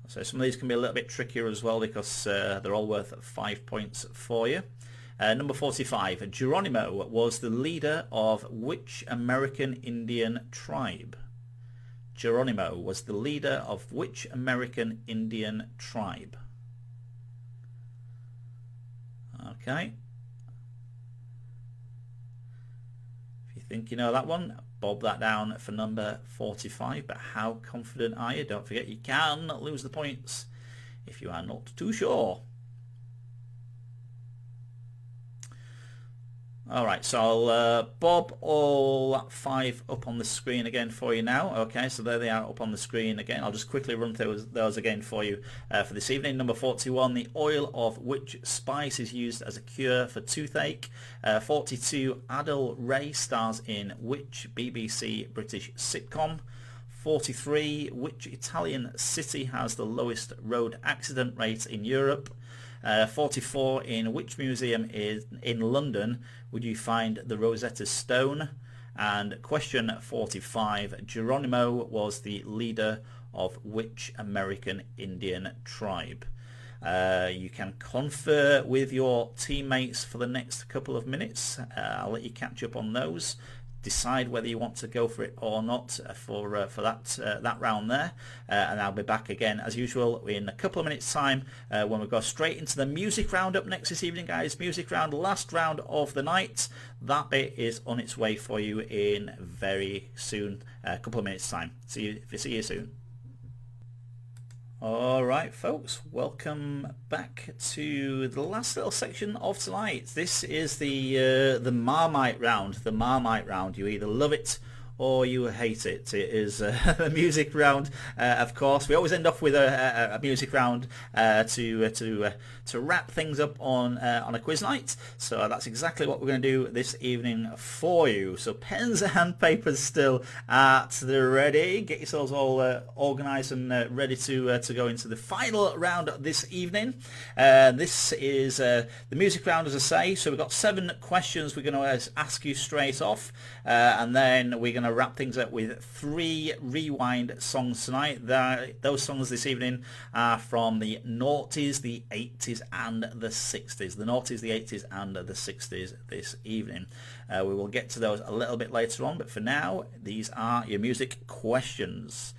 So some of these can be a little bit trickier as well because they're all worth 5 points for you. Number 45. Geronimo was the leader of which American Indian tribe? Geronimo was the leader of which American Indian tribe? Okay. If you think you know that one, bob that down for number 45. But how confident are you? Don't forget you can lose the points if you are not too sure. Alright, so I'll bob all 5 up on the screen again for you now. Okay, so there they are up on the screen again. I'll just quickly run through those again for you for this evening. Number 41, the oil of which spice is used as a cure for toothache? 42, Adil Ray stars in which BBC British sitcom? 43, which Italian city has the lowest road accident rate in Europe? 44, in which museum in London would you find the Rosetta Stone? And question 45, Geronimo was the leader of which American Indian tribe? You can confer with your teammates for the next couple of minutes. I'll let you catch up on those. Decide whether you want to go for it or not for that round there, and I'll be back again as usual in a couple of minutes time when we go straight into the music round up next this evening, guys. Music round, last round of the night. That bit is on its way for you in very soon, a couple of minutes time. See you soon. Alright folks, welcome back to the last little section of tonight. This is the Marmite round. The Marmite round. You either love it or you hate it. It is a music round, of course. We always end off with a music round to wrap things up on a quiz night. So that's exactly what we're going to do this evening for you. So pens and papers still at the ready. Get yourselves all organised and ready to go into the final round this evening. This is the music round, as I say. So we've got 7 questions we're going to ask you straight off, and then we're going to wrap things up with 3 rewind songs tonight. Those songs this evening are from the noughties, the 80s and the 60s. The noughties, the 80s and the 60s this evening. We will get to those a little bit later on, but for now these are your music questions.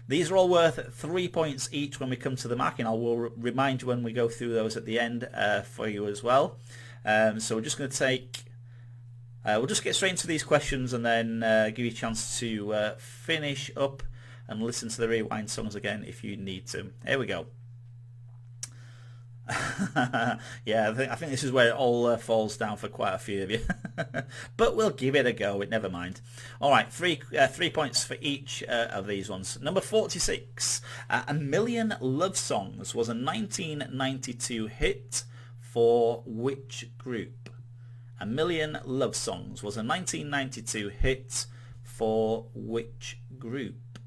These are all worth 3 points each when we come to the marking. I will remind you when we go through those at the end for you as well. So we're just going to take we'll just get straight into these questions and then give you a chance to finish up and listen to the rewind songs again if you need to. Here we go. Yeah, I think this is where it all falls down for quite a few of you. But we'll give it a go. Never mind. All right, 3 points for each of these ones. Number 46. A Million Love Songs was a 1992 hit for which group? A Million Love Songs was a 1992 hit for which group?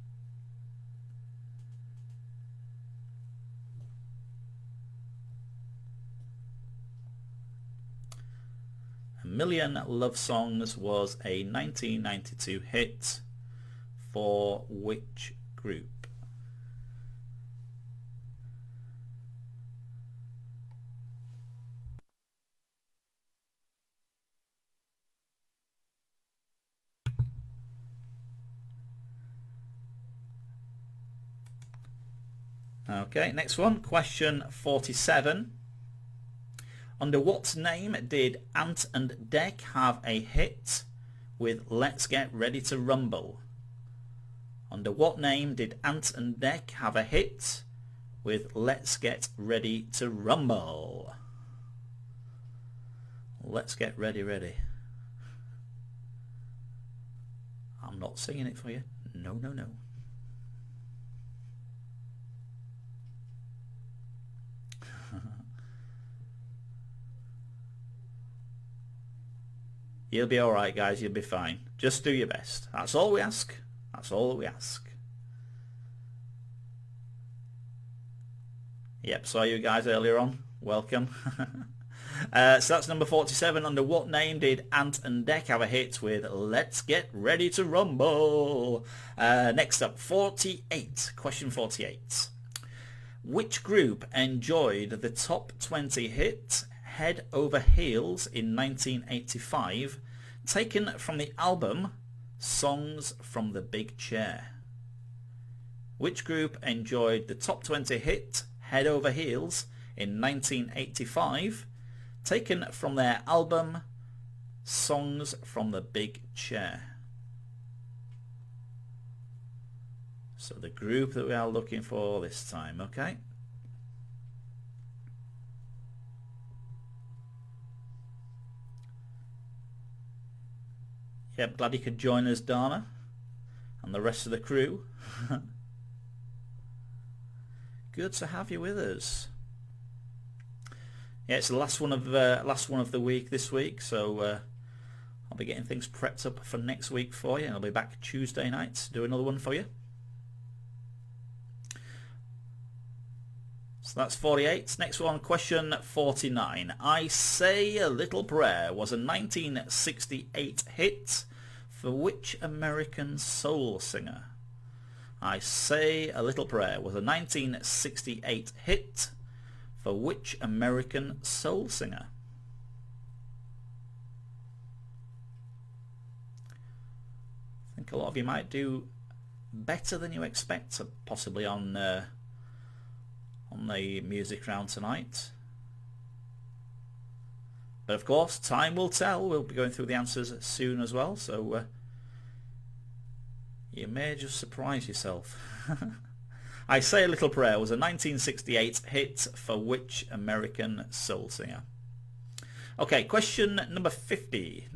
A Million Love Songs was a 1992 hit for which group? Okay, next one, question 47. Under what name did Ant and Dec have a hit with Let's Get Ready to Rumble? Under what name did Ant and Dec have a hit with Let's Get Ready to Rumble? Let's get ready. I'm not singing it for you. No. You'll be alright, guys. You'll be fine. Just do your best. That's all we ask. That's all that we ask. Yep, saw you guys earlier on. Welcome. So that's number 47. Under what name did Ant and Dec have a hit with Let's Get Ready to Rumble? Next up, 48. Question 48. Which group enjoyed the top 20 hit Head Over Heels in 1985, taken from the album Songs from the Big Chair? Which group enjoyed the top 20 hit Head Over Heels in 1985, taken from their album Songs from the Big Chair? So the group that we are looking for this time, okay? Yep, glad you could join us, Dana, and the rest of the crew. Good to have you with us. Yeah, it's the last one of the week this week, so I'll be getting things prepped up for next week for you, and I'll be back Tuesday night to do another one for you. So that's 48. Next one, question 49. I Say a Little Prayer was a 1968 hit for which American soul singer? I Say a Little Prayer was a 1968 hit for which American soul singer? I think a lot of you might do better than you expect, possibly on the music round tonight. But of course, time will tell. We'll be going through the answers soon as well, so you may just surprise yourself. I Say a Little Prayer was a 1968 hit for which American soul singer? Okay, question number 50.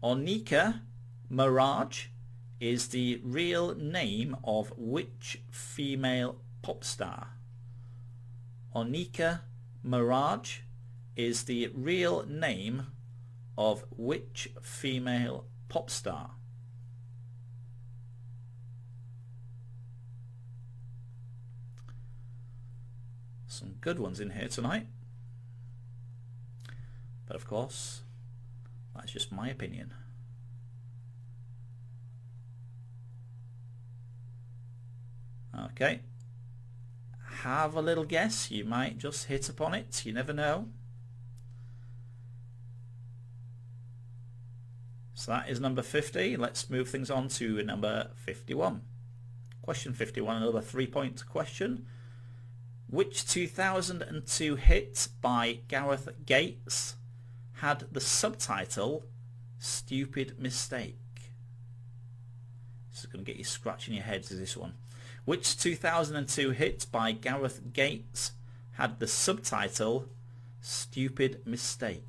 Onika Maraj is the real name of which female pop star? Onika Maraj is the real name of which female pop star? Some good ones in here tonight, but of course that's just my opinion. Okay, have a little guess. You might just hit upon it, you never know. So that is number 50. Let's move things on to number 51. Question 51, another 3-point question. Which 2002 hit by Gareth Gates had the subtitle Stupid Mistake? This is going to get you scratching your heads, is this one. Which 2002 hit by Gareth Gates had the subtitle Stupid Mistake?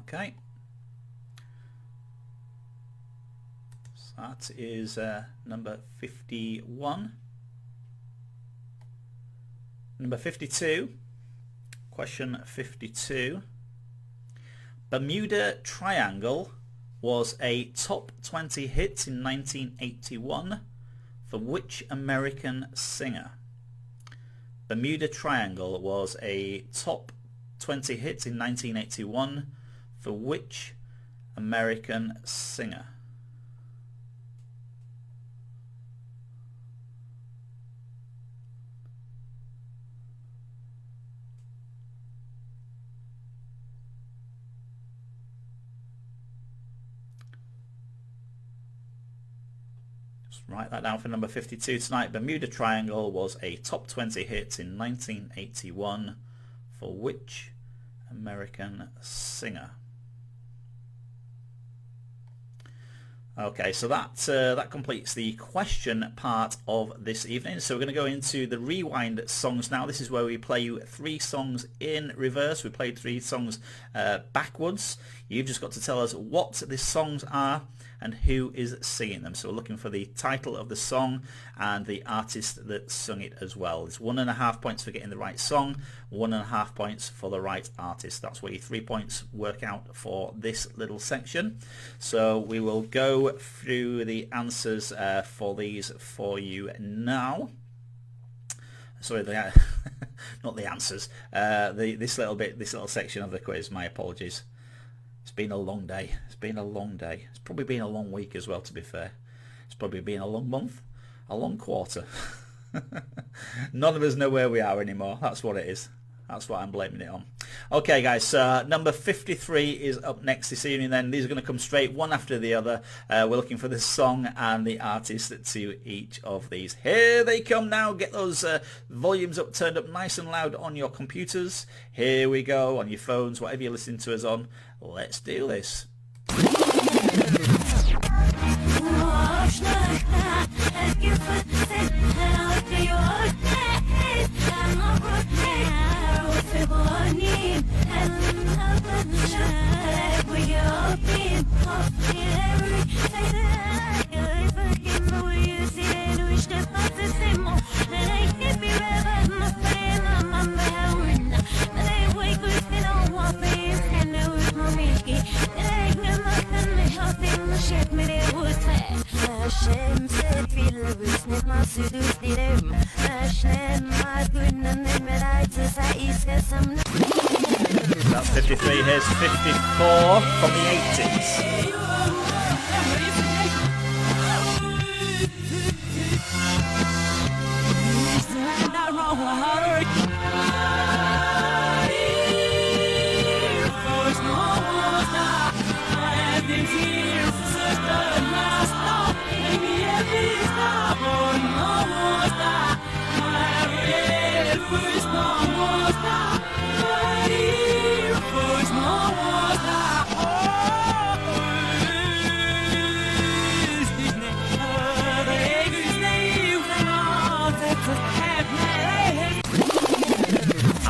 Okay, so that is number 51. Number 52, question 52. Bermuda Triangle was a top 20 hit in 1981 for which American singer? Bermuda Triangle was a top 20 hits in 1981 for which American singer? Just write that down for number 52 tonight. Bermuda Triangle was a top 20 hit in 1981 for which American singer? Okay, so that completes the question part of this evening. So we're going to go into the rewind songs now. This is where we play you 3 songs in reverse. We played 3 songs backwards. You've just got to tell us what these songs are and who is singing them. So we're looking for the title of the song and the artist that sung it as well. It's 1.5 points for getting the right song, 1.5 points for the right artist. That's where your 3 points work out for this little section. So we will go through the answers for these for you now. Sorry, not the answers. This little section of the quiz. My apologies. It's been a long day. It's been a long day. It's probably been a long week as well, to be fair. It's probably been a long month, a long quarter. None of us know where we are anymore. That's what it is. That's what I'm blaming it on. Okay, guys, number 53 is up next this evening then. These are going to come straight one after the other. We're looking for the song and the artist to each of these. Here they come now. Get those volumes up, turned up nice and loud on your computers. Here we go, on your phones, whatever you're listening to us on. Let's do this. That's 53. Here's 54 from the 80s.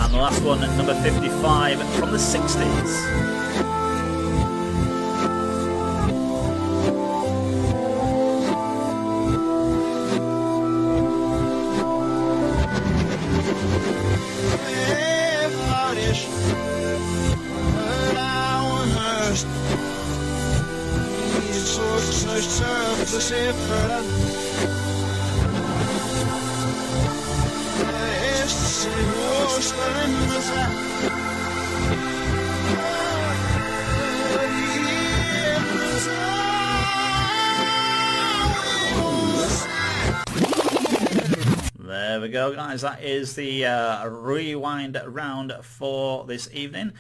And the last one at number 55 from the 60s. There we go, guys. That is the rewind round for this evening.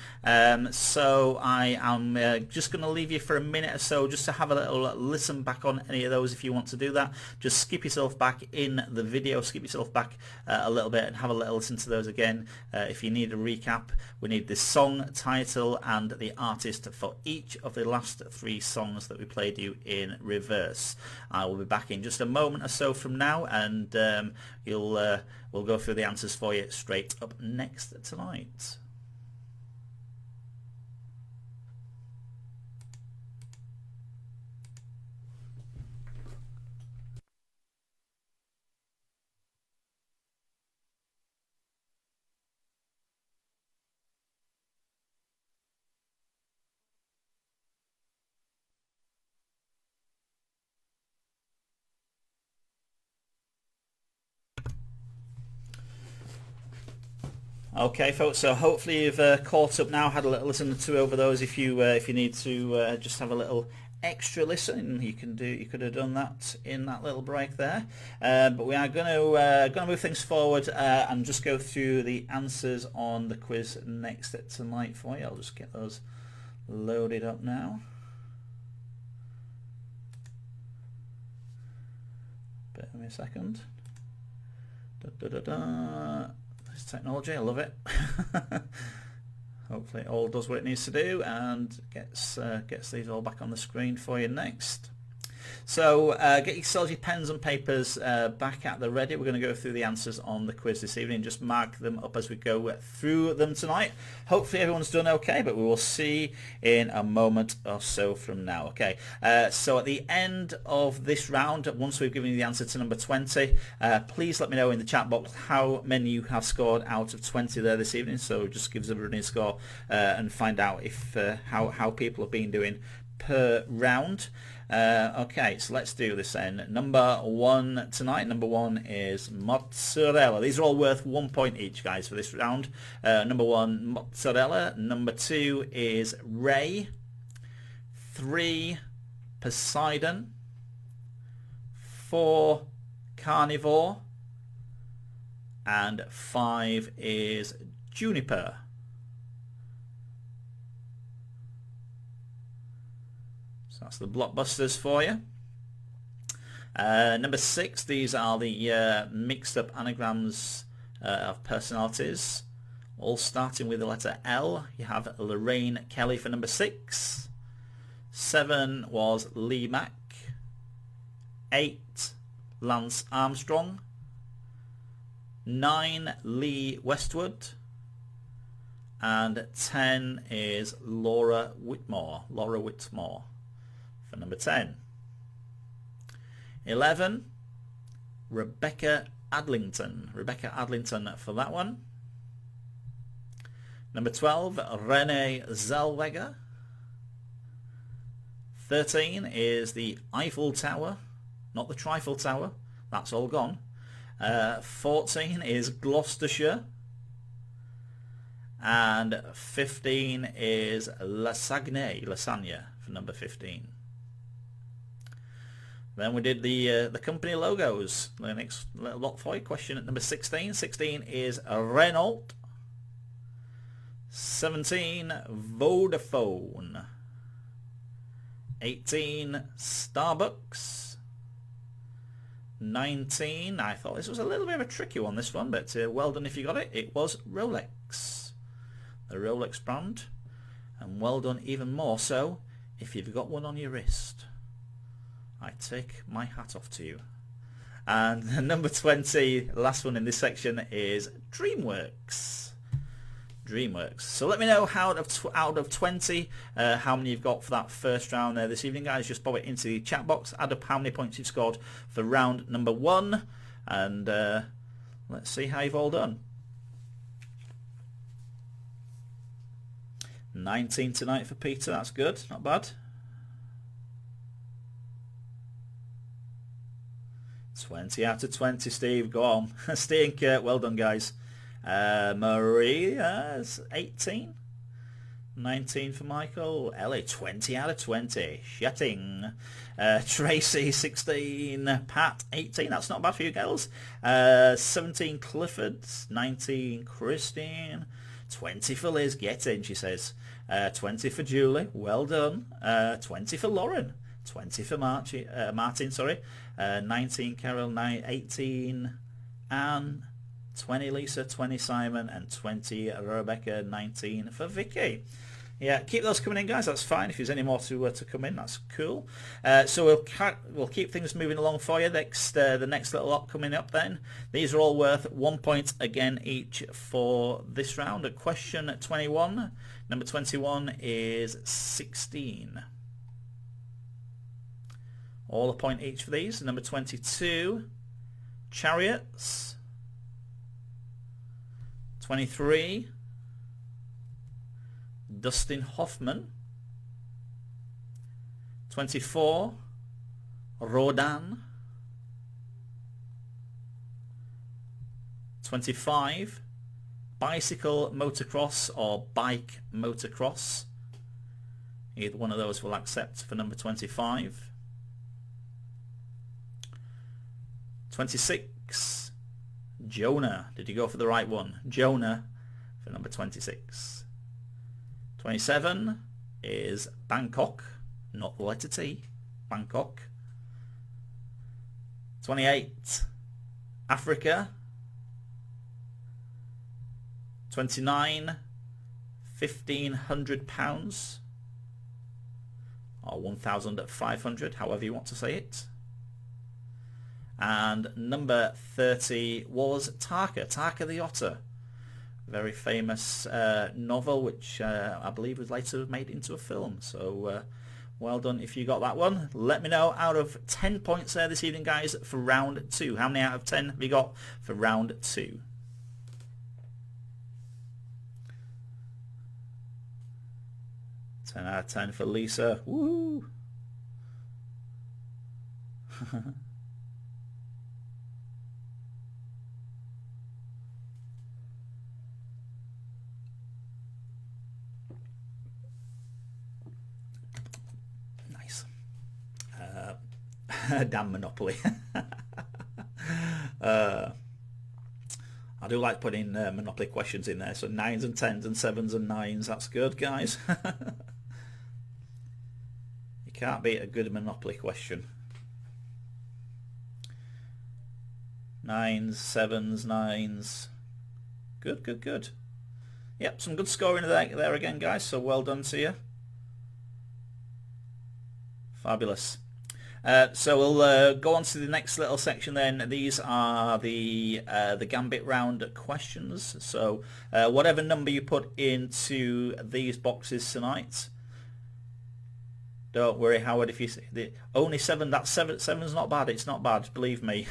So I am just going to leave you for a minute or so just to have a little listen back on any of those. If you want to do that, just skip yourself back in the video, skip yourself back a little bit and have a little listen to those again. If you need a recap, we need the song, title and the artist for each of the last 3 songs that we played you in reverse. I will be back in just a moment or so from now, and we'll go through the answers for you straight up next tonight. Okay, folks. So hopefully you've caught up now, had a little listen to over those. If you need to just have a little extra listen, you could have done that in that little break there. But we are going to move things forward and just go through the answers on the quiz next tonight for you. I'll just get those loaded up now. Bear with me a second. Technology, I love it. Hopefully it all does what it needs to do and gets these all back on the screen for you next. So get yourselves your pens and papers back at the ready. We're going to go through the answers on the quiz this evening. Just mark them up as we go through them tonight. Hopefully everyone's done okay, but we will see in a moment or so from now. Okay, so at the end of this round, once we've given you the answer to number 20, please let me know in the chat box how many you have scored out of 20 there this evening. So just give us a running score and find out if how people have been doing per round. Okay, so let's do this then. Number one tonight. Number one is mozzarella. These are all worth 1 point each, guys, for this round. Number one, mozzarella. Number two is Ray. 3, Poseidon. 4, carnivore. And 5 is juniper. That's the blockbusters for you. Number 6, these are the mixed up anagrams of personalities, all starting with the letter L. You have Lorraine Kelly for number 6. 7 was Lee Mack. 8, Lance Armstrong. 9, Lee Westwood. And 10 is Laura Whitmore. For number 10. 11, Rebecca Adlington. For that one. Number 12, Renee Zellweger. 13 is the Eiffel Tower, not the Trifle Tower. That's all gone. 14 is Gloucestershire. And 15 is Lasagna for number 15. Then we did the company logos. The next little lot for you. Question at number 16. 16 is Renault. 17, Vodafone. 18, Starbucks. 19, I thought this was a little bit of a tricky one, this one, but well done if you got it. It was Rolex. The Rolex brand. And well done even more so if you've got one on your wrist. I take my hat off to you. And number 20, last one in this section, is DreamWorks. So let me know out of 20 how many you've got for that first round there this evening, guys. Just pop it into the chat box. Add up how many points you've scored for round number 1, and let's see how you've all done. 19 tonight for Peter. That's good. Not bad. 20 out of 20, Steve. Go on. Steve and Kurt, well done, guys. Maria's 18. 19 for Michael. Ellie, 20 out of 20. Shutting. Tracy, 16. Pat, 18. That's not bad for you girls. 17, Clifford. 19, Christine. 20 for Liz. Get in, she says. 20 for Julie. Well done. 20 for Lauren. 20 for Martin, sorry. 19 Carol, 18 Anne, 20 Lisa, 20 Simon, and 20 Rebecca, 19 for Vicky. Yeah, keep those coming in, guys. That's fine. If there's any more to come in, that's cool. So we'll keep things moving along for you. The next little lot coming up then. These are all worth 1 point again each for this round. At question 21, number 21 is 16. All a point each for these. Number 22, Chariots. 23, Dustin Hoffman. 24, Rodan. 25, Bicycle Motocross or Bike Motocross. Either one of those will accept for number 25. 26, Jonah. Did you go for the right one? Jonah for number 26. 27 is Bangkok, not the letter T. Bangkok. 28, Africa. 29, £1,500. or 1,500, however you want to say it. And number 30 was Taka the Otter. Very famous novel, which I believe was later made into a film. So well done if you got that one. Let me know out of 10 points there this evening, guys, for round 2. How many out of 10 have you got for round 2? Ten out of 10 for Lisa. Woo! Nice. Damn Monopoly. I do like putting Monopoly questions in there. So 9s and 10s and 7s and 9s. That's good, guys. You can't beat a good Monopoly question. 9s, 7s, 9s. Good, good, good. Yep, some good scoring there again, guys. So well done to you. Fabulous. So we'll go on to the next little section then. These are the Gambit Round questions. So whatever number you put into these boxes tonight, don't worry, Howard, if you see only 7, that's 7's not bad. It's not bad, believe me.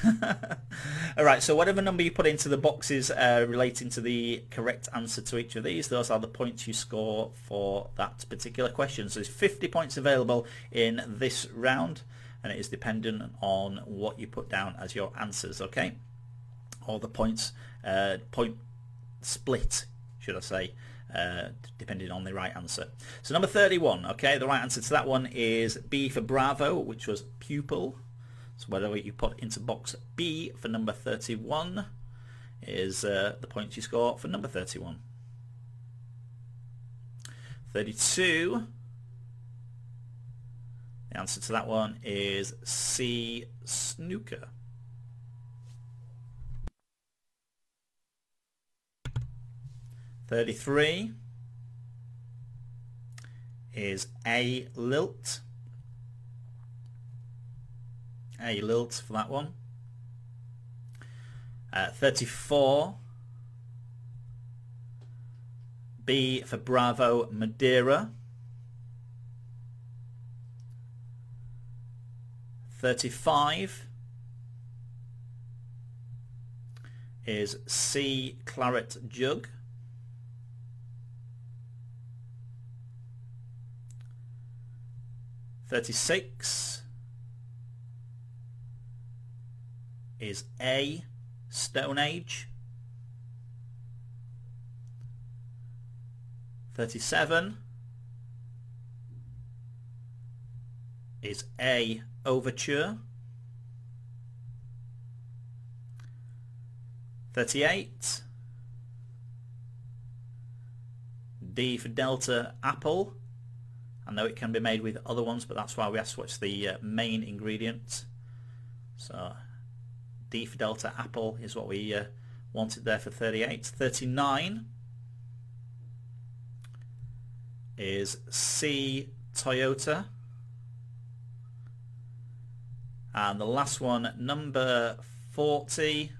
Alright, so whatever number you put into the boxes relating to the correct answer to each of these, those are the points you score for that particular question. So there's 50 points available in this round, and it is dependent on what you put down as your answers, okay? Or the points, point split, should I say, depending on the right answer. So number 31, okay, the right answer to that one is B for Bravo, which was pupil. So whatever you put into box B for number 31 is the points you score for number 31. 32, the answer to that one is C, snooker. 33 is A, lilt. A, lilt for that one. 34, B for Bravo, Madeira. 35 is C, claret jug. 36 is A, Stone Age. 37 is A, overture. 38, D for Delta, apple. I know it can be made with other ones, but that's why we asked what's the main ingredient. So D for Delta, apple is what we wanted there for 38. 39 is C, Toyota. And the last one, number 40,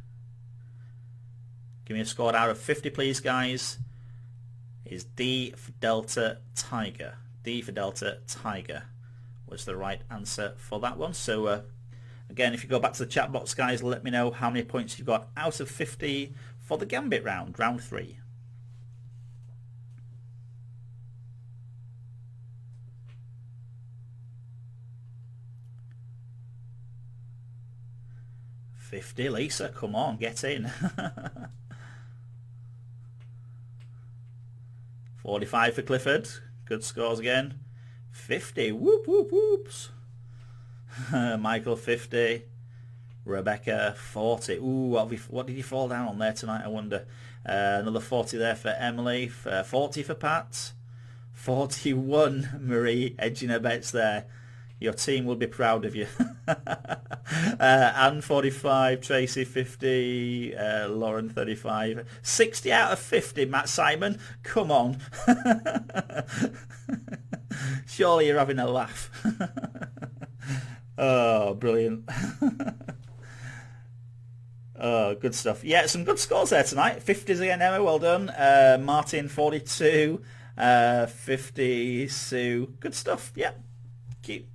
give me a score out of 50 please, guys, is D for Delta, tiger. D for Delta, tiger was the right answer for that one. So again, if you go back to the chat box, guys, let me know how many points you've got out of 50 for the Gambit round, round 3. $50, Lisa, come on, get in. 45 for Clifford. Good scores again. 50. Whoop, whoop, whoops. Michael, 50. Rebecca, 40. Ooh, what did you fall down on there tonight, I wonder? Another 40 there for Emily. 40 for Pat. 41, Marie, edging her bets there. Your team will be proud of you. Anne, 45. Tracy, 50. Lauren, 35. 60 out of 50, Matt Simon. Come on. Surely you're having a laugh. Oh, brilliant. Oh, good stuff. Yeah, some good scores there tonight. 50s again, Emma, well done. Martin, 42. 50, Sue. Good stuff. Yeah. Keep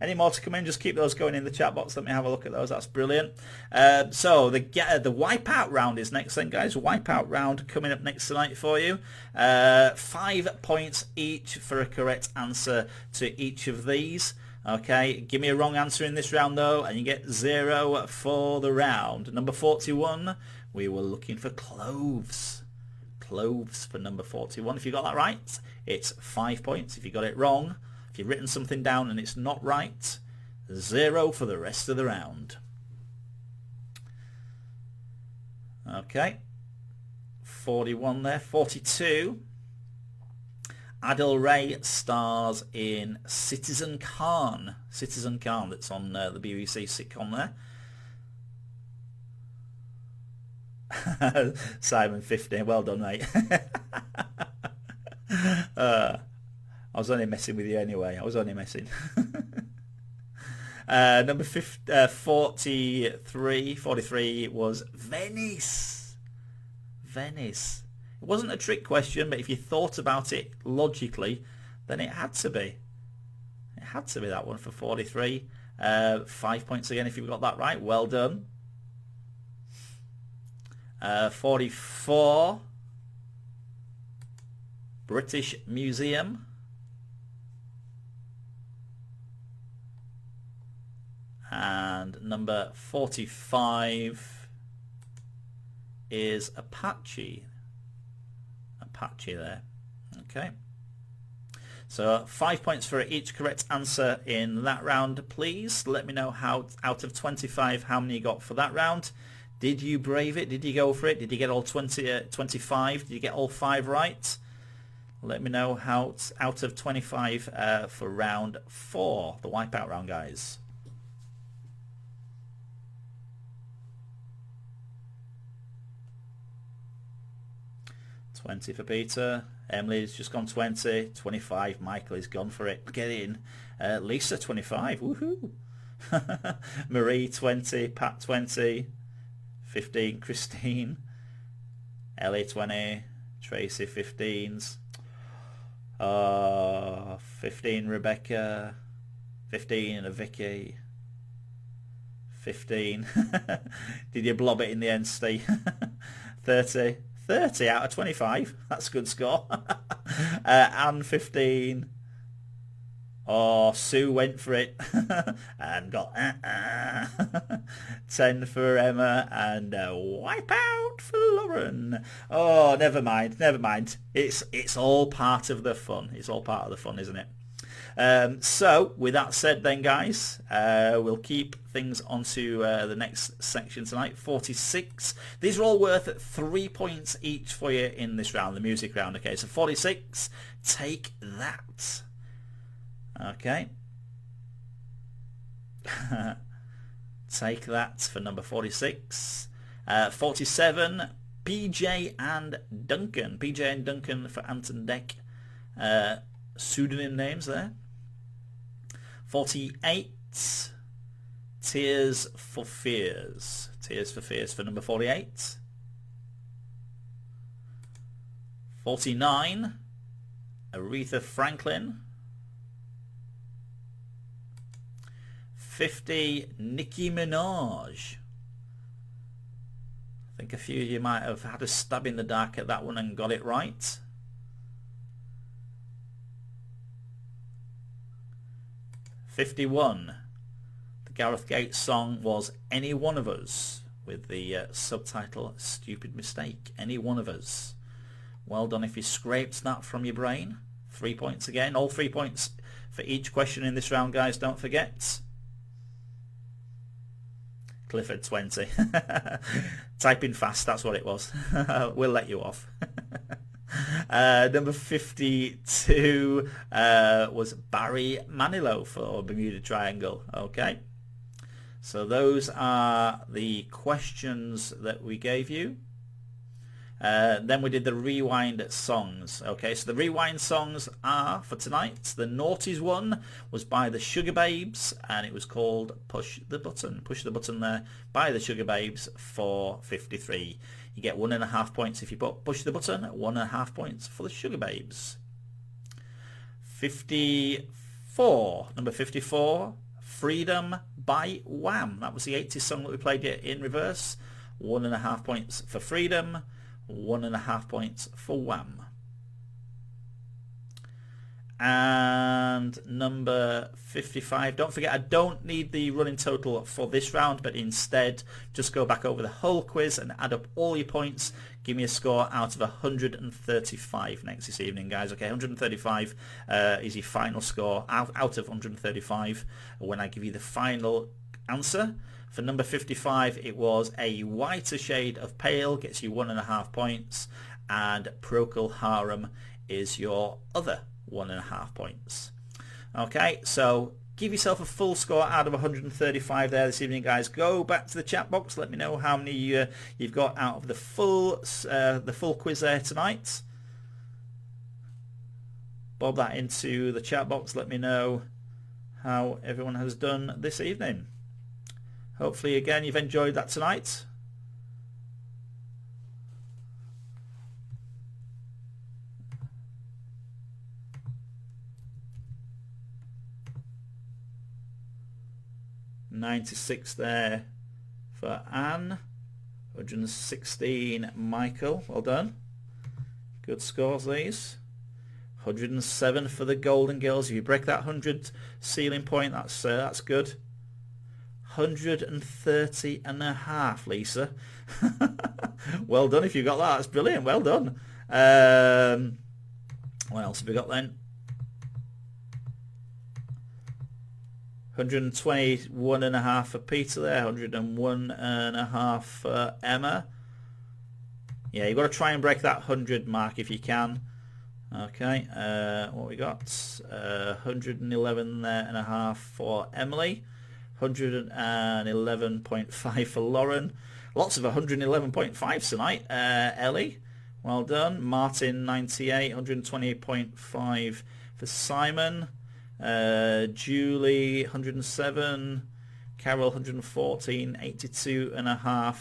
any more to come in, just keep those going in the chat box. Let me have a look at those. That's brilliant. So the Wipeout Round is next then, guys. Wipeout Round coming up next tonight for you. 5 points each for a correct answer to each of these. Okay, give me a wrong answer in this round though, and you get 0 for the round. Number 41, we were looking for clothes. Clothes for number 41. If you got that right, it's 5 points. If you got it wrong, if you've written something down and it's not right, 0 for the rest of the round. Okay, 41 there. 42. Adil Ray stars in Citizen Khan. Citizen Khan, that's on the BBC sitcom there. Simon 15, well done, mate. I was only messing with you anyway. I was only messing. Number 43 was Venice. Venice. It wasn't a trick question, but if you thought about it logically, then it had to be. It had to be that one for 43. 5 points again if you got that right. Well done. 44. British Museum. And number 45 is Apache. Apache there. Okay. So 5 points for each correct answer in that round, please. Let me know how out of 25 how many you got for that round. Did you brave it? Did you go for it? Did you get all 25? Did you get all 5 right? Let me know how out of 25 for round 4, the Wipeout round, guys. $20 for Peter. Emily's just gone 20. 25. Michael is gone for it. Get in. Lisa 25. Woohoo. Marie 20. Pat 20. 15. Christine. Ellie 20. Tracy 15s. 15 Rebecca. 15 Vicky. 15. Did you blob it in the end, Steve? 30. 30 out of 25. That's a good score. And 15. Oh, Sue went for it and got 10 for Emma and Wipeout for Lauren. Oh, never mind, never mind. It's all part of the fun. It's all part of the fun, isn't it? So with that said then, guys, we'll keep things onto the next section tonight. 46. These are all worth 3 points each for you in this round, the music round. Okay, so 46. Take that. Okay. Take that for number 46. 47. PJ and Duncan. PJ and Duncan for Anton Deck. Pseudonym names there. 48. Tears for Fears. Tears for Fears for number 48. 49. Aretha Franklin. 50. Nicki Minaj. I think a few of you might have had a stab in the dark at that one and got it right. 51. The Gareth Gates song was Any One of Us, with the subtitle Stupid Mistake. Any One of Us. Well done if you scraped that from your brain. 3 points again. All 3 points for each question in this round, guys, don't forget. Clifford 20. Typing fast, that's what it was. We'll let you off. Number 52 was Barry Manilow for Bermuda Triangle. Okay, so those are the questions that we gave you. Then we did the rewind songs. Okay, so the rewind songs are for tonight. The Naughties one was by the Sugar Babes, and it was called Push the Button. Push the Button there by the Sugar Babes for 53. You get 1.5 points if you push the button, 1.5 points for the Sugar Babes. 54, number 54, Freedom by Wham. That was the 80s song that we played in reverse. 1.5 points for Freedom, 1.5 points for Wham. And number 55, don't forget I don't need the running total for this round, but instead just go back over the whole quiz and add up all your points. Give me a score out of 135 next this evening, guys. Okay, 135 is your final score out of 135 when I give you the final answer. For number 55, it was A Whiter Shade of Pale, gets you 1.5 points, and Procol Harum is your other 1.5 points. Okay, so give yourself a full score out of 135 there this evening, guys. Go back to the chat box. Let me know how many you've got out of the full quiz there tonight. Bob that into the chat box. Let me know how everyone has done this evening. Hopefully, again, you've enjoyed that tonight. $96 there for Anne. 116 Michael. Well done. Good scores these. 107 for the Golden Girls. If you break that 100 ceiling point, that's good. 130.5, Lisa. Well done if you got that. That's brilliant. Well done. What else have we got then? 121.5 for Peter there. 101.5 for Emma. Yeah, you've got to try and break that 100 mark if you can. Okay, what we got? 111.5 for Emily. 111.5 for Lauren. Lots of 111.5s tonight. Ellie, well done. Martin, 98. 128.5 for Simon. Julie, 107. Carol, 114. 82.5.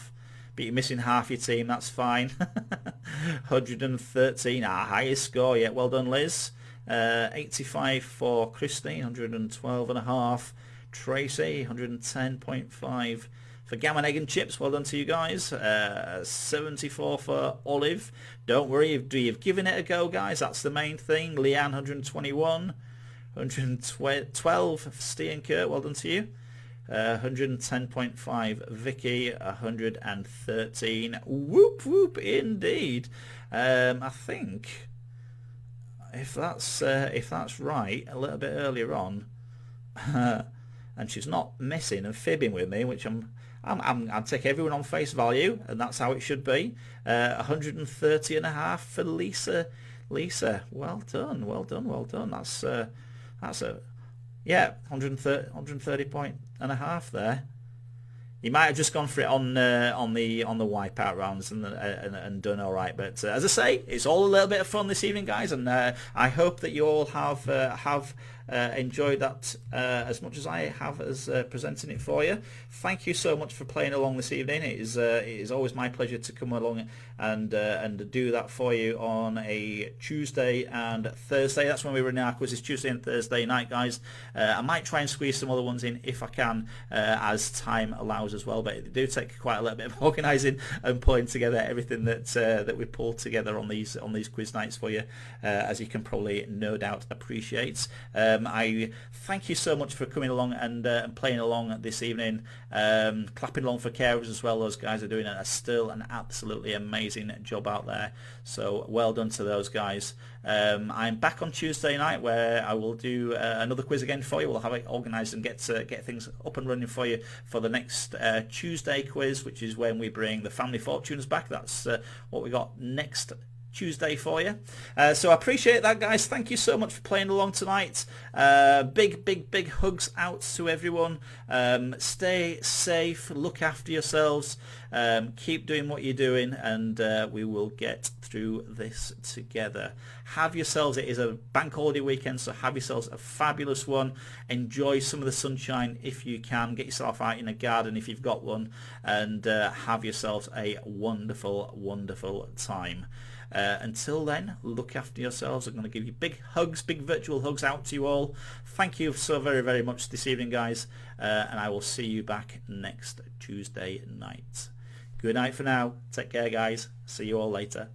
But you're missing half your team, that's fine. 113, our highest score yet. Well done, Liz. 85 for Christine. 112.5. Tracy, 110.5 for Gammon Egg and Chips. Well done to you guys. 74 for Olive. Don't worry, you've given it a go, guys. That's the main thing. Leanne, 121. 112 for Steve Kurt. Well done to you. 110.5 Vicky. 113. Whoop whoop indeed. I think if that's right, a little bit earlier on. And she's not messing and fibbing with me, which I'll take everyone on face value, and that's how it should be. 130.5 for Lisa. Lisa, well done, well done, well done. That's a 130.5 there. You might have just gone for it on the wipeout rounds and done all right. But as I say, it's all a little bit of fun this evening, guys, and I hope that you all have enjoyed that as much as I have as presenting it for you. Thank you so much for playing along this evening. It is always my pleasure to come along and do that for you on a Tuesday and Thursday. That's when we run our quizzes, Tuesday and Thursday night, guys. I might try and squeeze some other ones in if I can, as time allows as well. But it do take quite a little bit of organising and pulling together everything that we pull together on these quiz nights for you, as you can probably no doubt appreciate. I thank you so much for coming along and playing along this evening, clapping along for carers as well. Those guys are doing still an absolutely amazing job out there, so well done to those guys. I'm back on Tuesday night where I will do another quiz again for you. We'll have it organised and get things up and running for you for the next Tuesday quiz, which is when we bring the Family Fortunes back. That's what we got next Tuesday for you. So I appreciate that, guys. Thank you so much for playing along tonight. Big hugs out to everyone. Stay safe, look after yourselves, keep doing what you're doing, and we will get through this together. Have yourselves, it is a bank holiday weekend, so have yourselves a fabulous one. Enjoy some of the sunshine if you can. Get yourself out in a garden if you've got one, and have yourselves a wonderful time. Until then, look after yourselves. I'm going to give you big hugs, big virtual hugs out to you all. Thank you so very much this evening, guys, and I will see you back next Tuesday night. Good night for now. Take care, guys. See you all later.